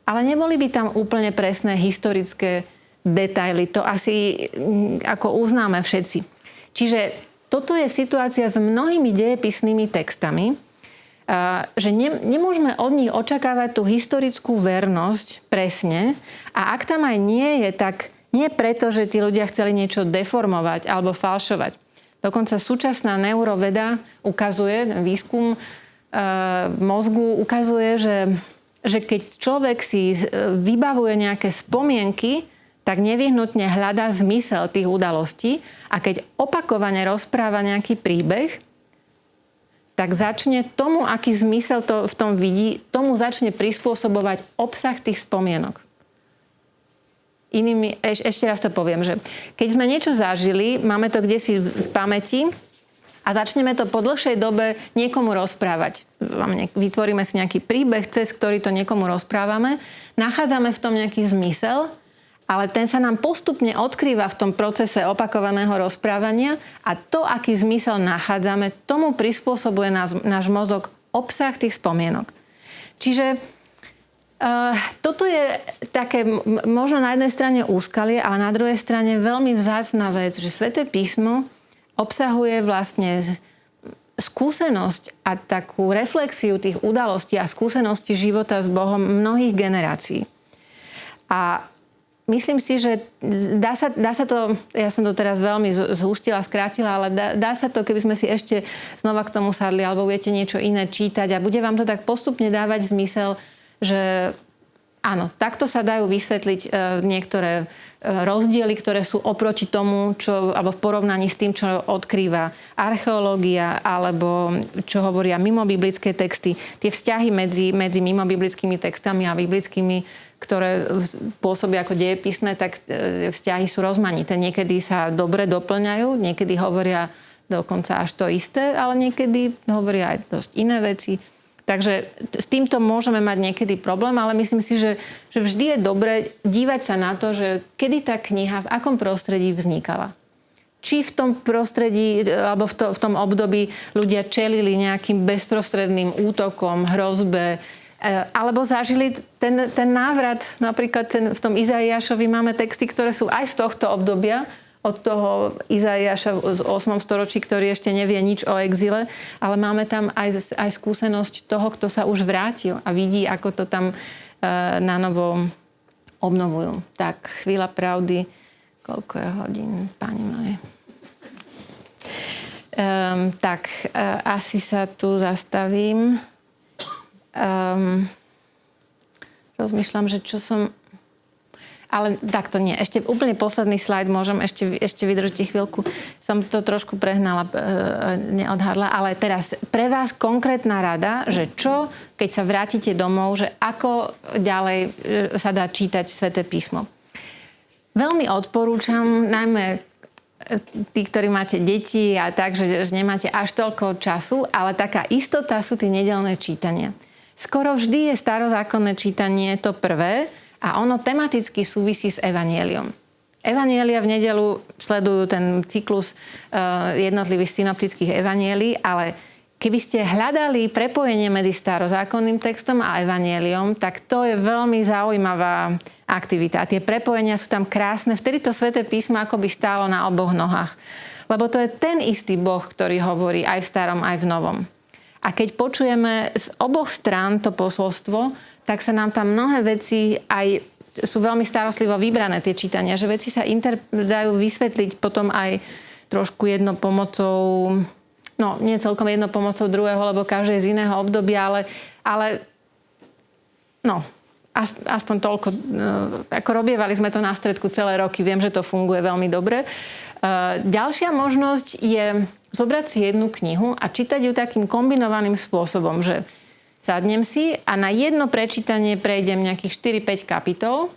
Ale neboli by tam úplne presné historické detaily. To asi ako uznáme všetci. Čiže toto je situácia s mnohými dejepisnými textami, že nemôžeme od nich očakávať tú historickú vernosť presne, a ak tam aj nie je, tak nie preto, že tí ľudia chceli niečo deformovať alebo falšovať. Dokonca súčasná neuroveda ukazuje, výskum mozgu ukazuje, že keď človek si vybavuje nejaké spomienky, tak nevyhnutne hľadá zmysel tých udalostí, a keď opakovane rozpráva nejaký príbeh, tak začne tomu, aký zmysel to v tom vidí, tomu začne prispôsobovať obsah tých spomienok. Ešte raz to poviem, že keď sme niečo zažili, máme to kdesi v pamäti a začneme to po dlhšej dobe niekomu rozprávať. Vytvoríme si nejaký príbeh, cez ktorý to niekomu rozprávame, nachádzame v tom nejaký zmysel, ale ten sa nám postupne odkrýva v tom procese opakovaného rozprávania, a to, aký zmysel nachádzame, tomu prispôsobuje náš mozog obsah tých spomienok. Čiže toto je také možno na jednej strane úskalie, ale na druhej strane veľmi vzácna vec, že Sväté písmo obsahuje vlastne skúsenosť a takú reflexiu tých udalostí a skúseností života s Bohom mnohých generácií. A myslím si, že dá sa to, ja som to teraz veľmi zhustila, skrátila, ale dá sa to, keby sme si ešte znova k tomu sadli, alebo budete niečo iné čítať a bude vám to tak postupne dávať zmysel, že áno, takto sa dajú vysvetliť niektoré rozdiely, ktoré sú oproti tomu, alebo v porovnaní s tým, čo odkrýva archeológia, alebo čo hovoria mimobiblické texty. Tie vzťahy medzi mimobiblickými textami a biblickými, ktoré pôsobia ako dejepisné, tak vzťahy sú rozmanité. Niekedy sa dobre doplňajú, niekedy hovoria dokonca až to isté, ale niekedy hovoria aj dosť iné veci. Takže s týmto môžeme mať niekedy problém, ale myslím si, že vždy je dobre dívať sa na to, že kedy tá kniha, v akom prostredí vznikala. či v tom prostredí alebo v tom období ľudia čelili nejakým bezprostredným útokom, hrozbe, alebo zažili ten návrat. Napríklad v tom Izaiášovi máme texty, ktoré sú aj z tohto obdobia, od toho Izaiáša z 8. storočí, ktorý ešte nevie nič o exile, ale máme tam aj skúsenosť toho, kto sa už vrátil a vidí, ako to tam na novo obnovujú. Tak, chvíľa pravdy. Koľko je hodín, pani moje? Asi sa tu zastavím. Rozmýšľam, že čo som... Ale takto nie. Ešte úplne posledný slajd môžem. Ešte vydržte chvíľku. Som to trošku prehnala, neodhadla. Ale teraz pre vás konkrétna rada, že čo, keď sa vrátite domov, že ako ďalej sa dá čítať Sväté písmo. Veľmi odporúčam, najmä tí, ktorí máte deti a tak, že nemáte až toľko času, ale taká istota sú tie nedeľné čítania. Skoro vždy je starozákonné čítanie to prvé a ono tematicky súvisí s evanjeliom. Evanjelia v nedeľu sledujú ten cyklus jednotlivých synoptických evanjelií, ale keby ste hľadali prepojenie medzi starozákonným textom a evanjeliom, tak to je veľmi zaujímavá aktivita. Tie prepojenia sú tam krásne. Vtedy to Sväté písmo akoby stálo na oboch nohách. Lebo to je ten istý Boh, ktorý hovorí aj v starom, aj v novom. A keď počujeme z oboch strán to posolstvo, tak sa nám tam mnohé veci aj sú veľmi starostlivo vybrané tie čítania, že veci sa dajú vysvetliť potom aj trošku jedno pomocou... No, nie celkom jedno pomocou druhého, lebo každé je z iného obdobia, ale aspoň toľko. Ako robievali sme to na stredku celé roky, viem, že to funguje veľmi dobre. Ďalšia možnosť je zobrať si jednu knihu a čítať ju takým kombinovaným spôsobom, že sadnem si a na jedno prečítanie prejdem nejakých 4-5 kapitol,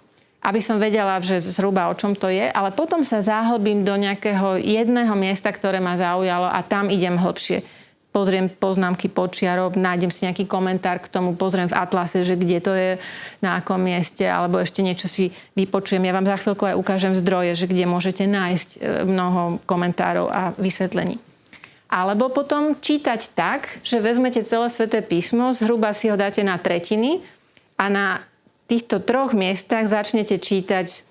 aby som vedela, že zhruba o čom to je, ale potom sa zahlbím do nejakého jedného miesta, ktoré ma zaujalo a tam idem hlbšie. Pozriem poznámky počiarov, nájdem si nejaký komentár k tomu, pozriem v atlase, že kde to je, na akom mieste, alebo ešte niečo si vypočujem. Ja vám za chvíľku aj ukážem zdroje, že kde môžete nájsť mnoho komentárov a vysvetlení. Alebo potom čítať tak, že vezmete celé Sväté písmo, zhruba si ho dáte na tretiny a na týchto 3 miestach začnete čítať,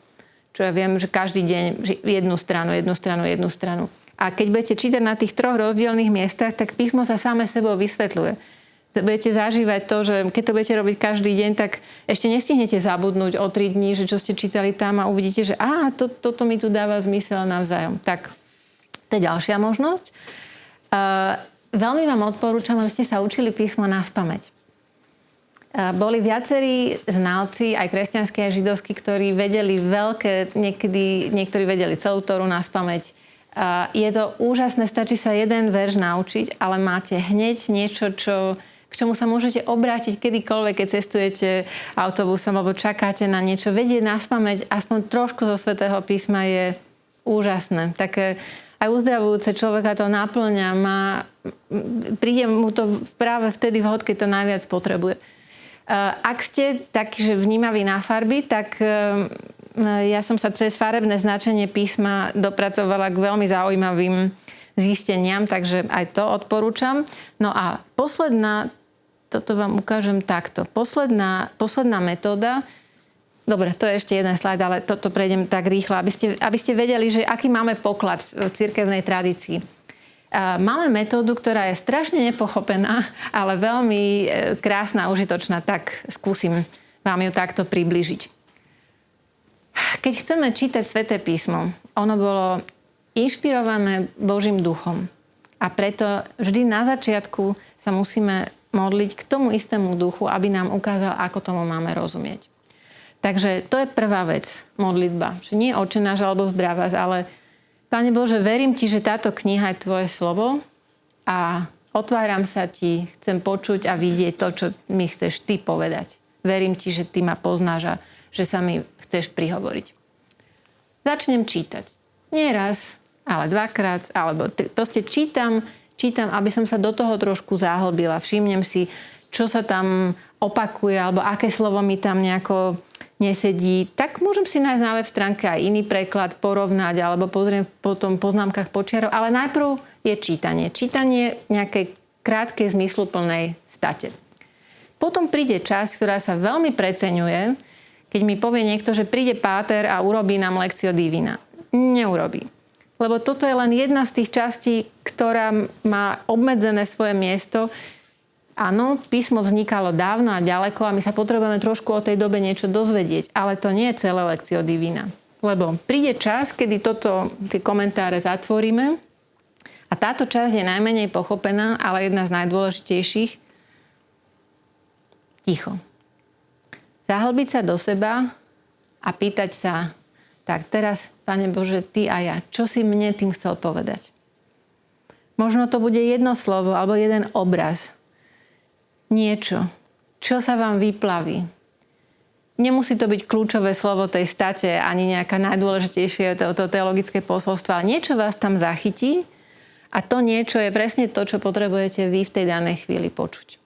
čo ja viem, že každý deň jednu stranu. A keď budete čítať na tých 3 rozdielnych miestach, tak písmo sa same sebou vysvetľuje. Budete zažívať to, že keď to budete robiť každý deň, tak ešte nestihnete zabudnúť o 3 dní, že čo ste čítali tam a uvidíte, že toto mi tu dáva zmysel navzájom. Tak, to je ďalšia možnosť. Veľmi vám odporúčam, aby ste sa učili písmo naspamäť. Boli viacerí znalci, aj kresťanskí, aj židovskí, ktorí vedeli niektorí vedeli celú Tóru naspamäť. Je to úžasné, stačí sa jeden verš naučiť, ale máte hneď niečo, k čomu sa môžete obrátiť kedykoľvek, keď cestujete autobusom alebo čakáte na niečo. Vedieť naspamäť aspoň trošku zo Svätého písma je úžasné. Také aj uzdravujúce, človeka to naplňa, príde mu to práve vtedy vhod, keď to najviac potrebuje. Ak ste takí, že vnímaví na farby, tak ja som sa cez farebné značenie písma dopracovala k veľmi zaujímavým zisteniam, takže aj to odporúčam. No a toto vám ukážem takto. Posledná metóda, dobre, to je ešte jeden slajd, ale toto prejdem tak rýchlo, aby ste vedeli, že aký máme poklad v cirkevnej tradícii. Máme metódu, ktorá je strašne nepochopená, ale veľmi krásna a užitočná, tak skúsim vám ju takto približiť. Keď chceme čítať Sväté písmo, ono bolo inšpirované Božím duchom. A preto vždy na začiatku sa musíme modliť k tomu istému duchu, aby nám ukázal, ako tomu máme rozumieť. Takže to je prvá vec, modlitba. Že nie Otče náš alebo Zdravá, ale Pane Bože, verím Ti, že táto kniha je Tvoje slovo a otváram sa Ti, chcem počuť a vidieť to, čo mi chceš Ty povedať. Verím Ti, že Ty ma poznáš a že sa mi chceš prihovoriť. Začnem čítať. Nie raz, ale 2-krát, alebo 3. Proste čítam, aby som sa do toho trošku zahlbila. Všimnem si, čo sa tam opakuje, alebo aké slovo mi tam nejako nesedí, tak môžem si nájsť na web stránke aj iný preklad, porovnať, alebo pozriem potom v poznámkach počiarov, ale najprv je čítanie. Čítanie nejakej krátkej, zmysluplnej state. Potom príde časť, ktorá sa veľmi preceňuje, keď mi povie niekto, že príde páter a urobí nám Lectio Divina. Neurobí. Lebo toto je len jedna z tých častí, ktorá má obmedzené svoje miesto. Áno, písmo vznikalo dávno a ďaleko a my sa potrebujeme trošku o tej dobe niečo dozvedieť. Ale to nie je celé Lectio Divina. Lebo príde čas, kedy tie komentáre zatvoríme a táto časť je najmenej pochopená, ale jedna z najdôležitejších. Ticho. Zahlbiť sa do seba a pýtať sa, tak teraz, Pane Bože, Ty a ja, čo si mne tým chcel povedať? Možno to bude jedno slovo alebo jeden obraz. Niečo, čo sa vám vyplaví. Nemusí to byť kľúčové slovo tej state, ani nejaká najdôležitejšie to teologické posolstvo, ale niečo vás tam zachytí a to niečo je presne to, čo potrebujete vy v tej danej chvíli počuť.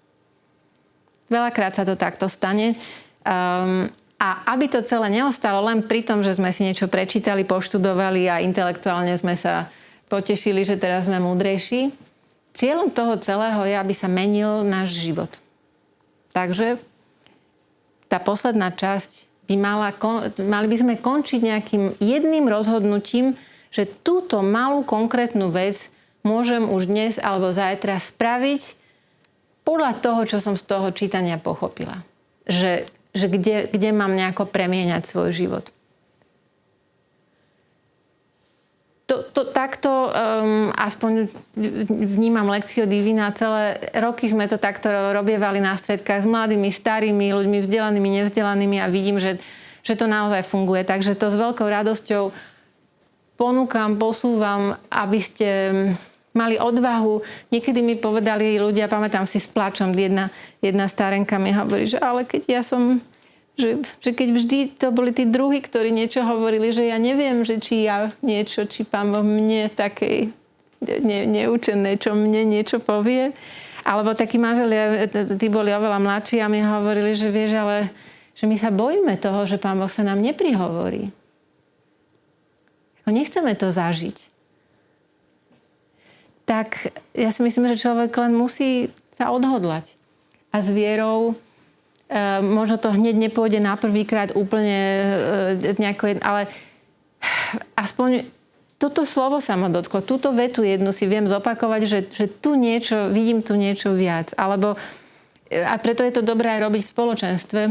Veľakrát sa to takto stane. A aby to celé neostalo len pri tom, že sme si niečo prečítali, poštudovali a intelektuálne sme sa potešili, že teraz sme múdrejší, cieľom toho celého je, aby sa menil náš život. Takže tá posledná časť mali by sme končiť nejakým jedným rozhodnutím, že túto malú konkrétnu vec môžem už dnes alebo zajtra spraviť podľa toho, čo som z toho čítania pochopila. Že kde mám nejako premieňať svoj život. Takto aspoň vnímam Lectio Divina. Celé roky sme to takto robievali na stredkách s mladými, starými, ľuďmi vzdelanými, nevzdelanými a vidím, že to naozaj funguje. Takže to s veľkou radosťou ponúkam, posúvam, aby ste mali odvahu. Niekedy mi povedali ľudia, pamätám si s plačom, jedna starenka mi hovorí, že ale keď ja som... Že keď vždy to boli tí druhí, ktorí niečo hovorili, že ja neviem, že či ja niečo, či Pán Boh mne takej neučenej, čo mne niečo povie. Alebo takí manželia, tí boli oveľa mladší a mi hovorili, že vieš, ale že my sa bojíme toho, že Pán Boh sa nám neprihovorí. Nechceme to zažiť. Tak ja si myslím, že človek len musí sa odhodlať. A s vierou možno to hneď nepôjde na prvýkrát úplne nejako, ale aspoň toto slovo sa ma dotklo. Túto vetu jednu si viem zopakovať, že tu niečo, vidím tu niečo viac. Alebo, a preto je to dobré aj robiť v spoločenstve.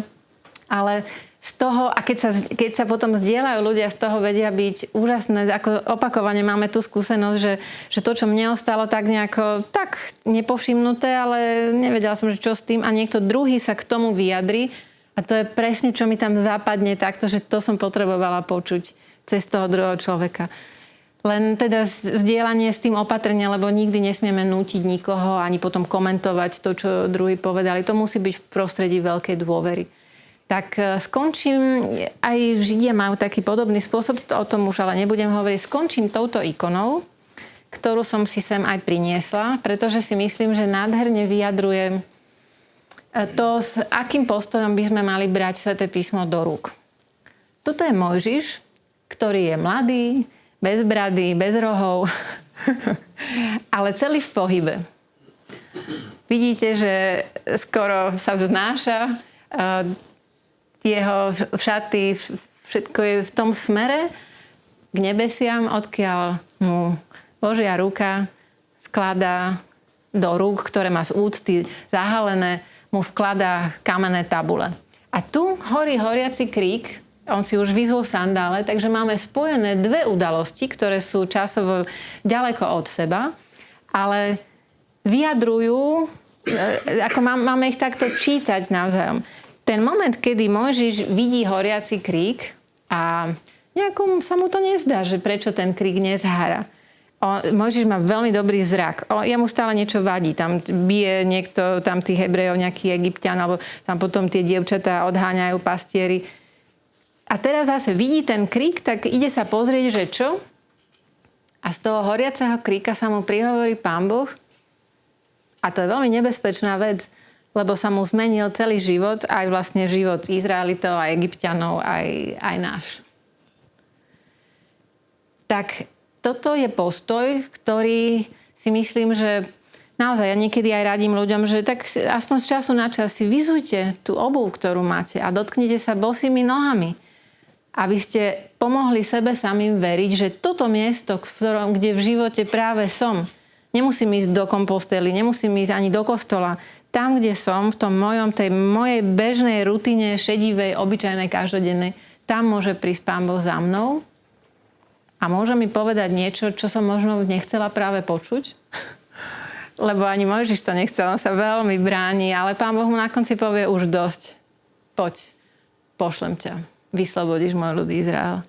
Ale z toho, a keď sa potom zdieľajú ľudia, z toho vedia byť úžasné. Ako opakovane máme tú skúsenosť, že to, čo mne ostalo tak nejako tak nepovšimnuté, ale nevedela som, že čo s tým. A niekto druhý sa k tomu vyjadri. A to je presne, čo mi tam zapadne takto, že to som potrebovala počuť cez toho druhého človeka. Len teda zdieľanie s tým opatrne, lebo nikdy nesmieme nútiť nikoho ani potom komentovať to, čo druhý povedali. To musí byť v prostredí veľkej dôvery. Tak skončím, aj Židia majú taký podobný spôsob, o tom už ale nebudem hovoriť, skončím touto ikonou, ktorú som si sem aj priniesla, pretože si myslím, že nádherne vyjadruje to, s akým postojom by sme mali brať Sväté písmo do rúk. Toto je Mojžiš, ktorý je mladý, bez brady, bez rohov, ale celý v pohybe. Vidíte, že skoro sa vznáša, jeho šaty, všetko je v tom smere k nebesiam, odkiaľ mu Božia ruka vkladá do rúk, ktoré má z úcty zahalené, mu vkladá kamenné tabule. A tu horí horiaci krík, on si už vyzul sandále, takže máme spojené dve udalosti, ktoré sú časovo ďaleko od seba, ale vyjadrujú, ako máme ich takto čítať navzájom. Ten moment, kedy Mojžiš vidí horiaci krík a nejako sa mu to nezdá, že prečo ten krík nezhára. Mojžiš má veľmi dobrý zrak. Jemu stále niečo vadí. Tam bije niekto, tam tých Hebrejov, nejaký Egypťan, alebo tam potom tie dievčatá odháňajú pastieri. A teraz zase vidí ten krík, tak ide sa pozrieť, že čo? A z toho horiaceho kríka sa mu prihovorí Pán Boh. A to je veľmi nebezpečná vec, lebo sa mu zmenil celý život, aj vlastne život Izraelitov, aj Egypťanov, aj náš. Tak toto je postoj, ktorý si myslím, že naozaj ja niekedy aj radím ľuďom, že tak aspoň z času na čas si vyzujte tú obuv, ktorú máte a dotknite sa bosými nohami. Aby ste pomohli sebe samým veriť, že toto miesto, kde v živote práve som, nemusím ísť do kompostely, nemusím ísť ani do kostola. Tam, kde som, v tej mojej bežnej rutine, šedivej, obyčajnej, každodennej, tam môže prísť Pán Boh za mnou a môže mi povedať niečo, čo som možno nechcela práve počuť. Lebo ani Mojžiš to nechcel, on sa veľmi bráni, ale Pán Boh mu na konci povie už dosť. Poď, pošlem ťa, vyslobodíš môj ľud Izrael.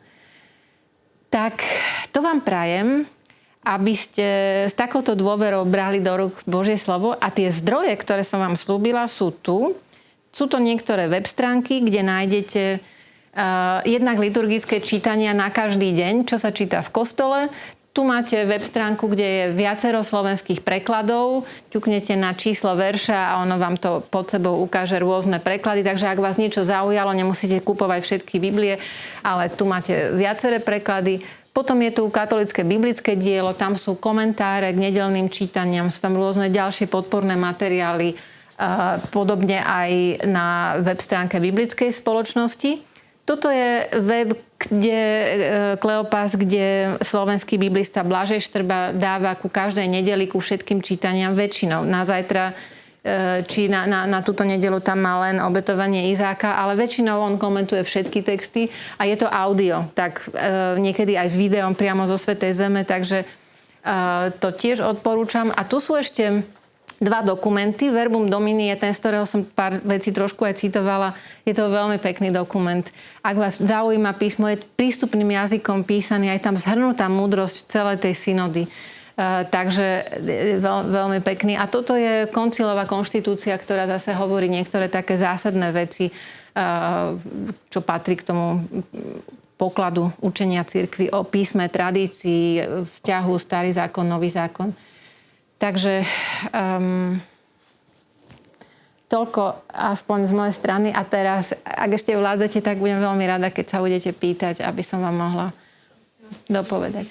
Tak to vám prajem, aby ste s takouto dôverou brali do rúk Božie slovo a tie zdroje, ktoré som vám slúbila, sú tu. Sú to niektoré web stránky, kde nájdete jednak liturgické čítania na každý deň, čo sa číta v kostole. Tu máte web stránku, kde je viacero slovenských prekladov. Ťuknete na číslo verša a ono vám to pod sebou ukáže rôzne preklady. Takže ak vás niečo zaujalo, nemusíte kupovať všetky Biblie, ale tu máte viaceré preklady. Potom je tu katolické biblické dielo, tam sú komentáre k nedeľným čítaniam, sú tam rôzne ďalšie podporné materiály, podobne aj na web stránke Biblickej spoločnosti. Toto je web, kde Kleopas, kde slovenský biblista Blažej Štrba dáva ku každej nedeli, ku všetkým čítaniam väčšinou. Na zajtra, či na túto nedelu tam má len obetovanie Izáka, ale väčšinou on komentuje všetky texty a je to audio, tak niekedy aj s videom priamo zo Svätej Zeme, takže to tiež odporúčam. A tu sú ešte 2 dokumenty. Verbum Domini je ten, z ktorého som pár vecí trošku aj citovala. Je to veľmi pekný dokument. Ak vás zaujíma písmo, je prístupným jazykom písaný, aj tam zhrnutá múdrosť celej tej synody. Takže veľmi pekný. A toto je koncilová konštitúcia, ktorá zase hovorí niektoré také zásadné veci, čo patrí k tomu pokladu učenia cirkvi o písme, tradícii, vzťahu Starý zákon, Nový zákon. Takže toľko aspoň z mojej strany. A teraz, ak ešte vládzate, tak budem veľmi rada, keď sa budete pýtať, aby som vám mohla dopovedať.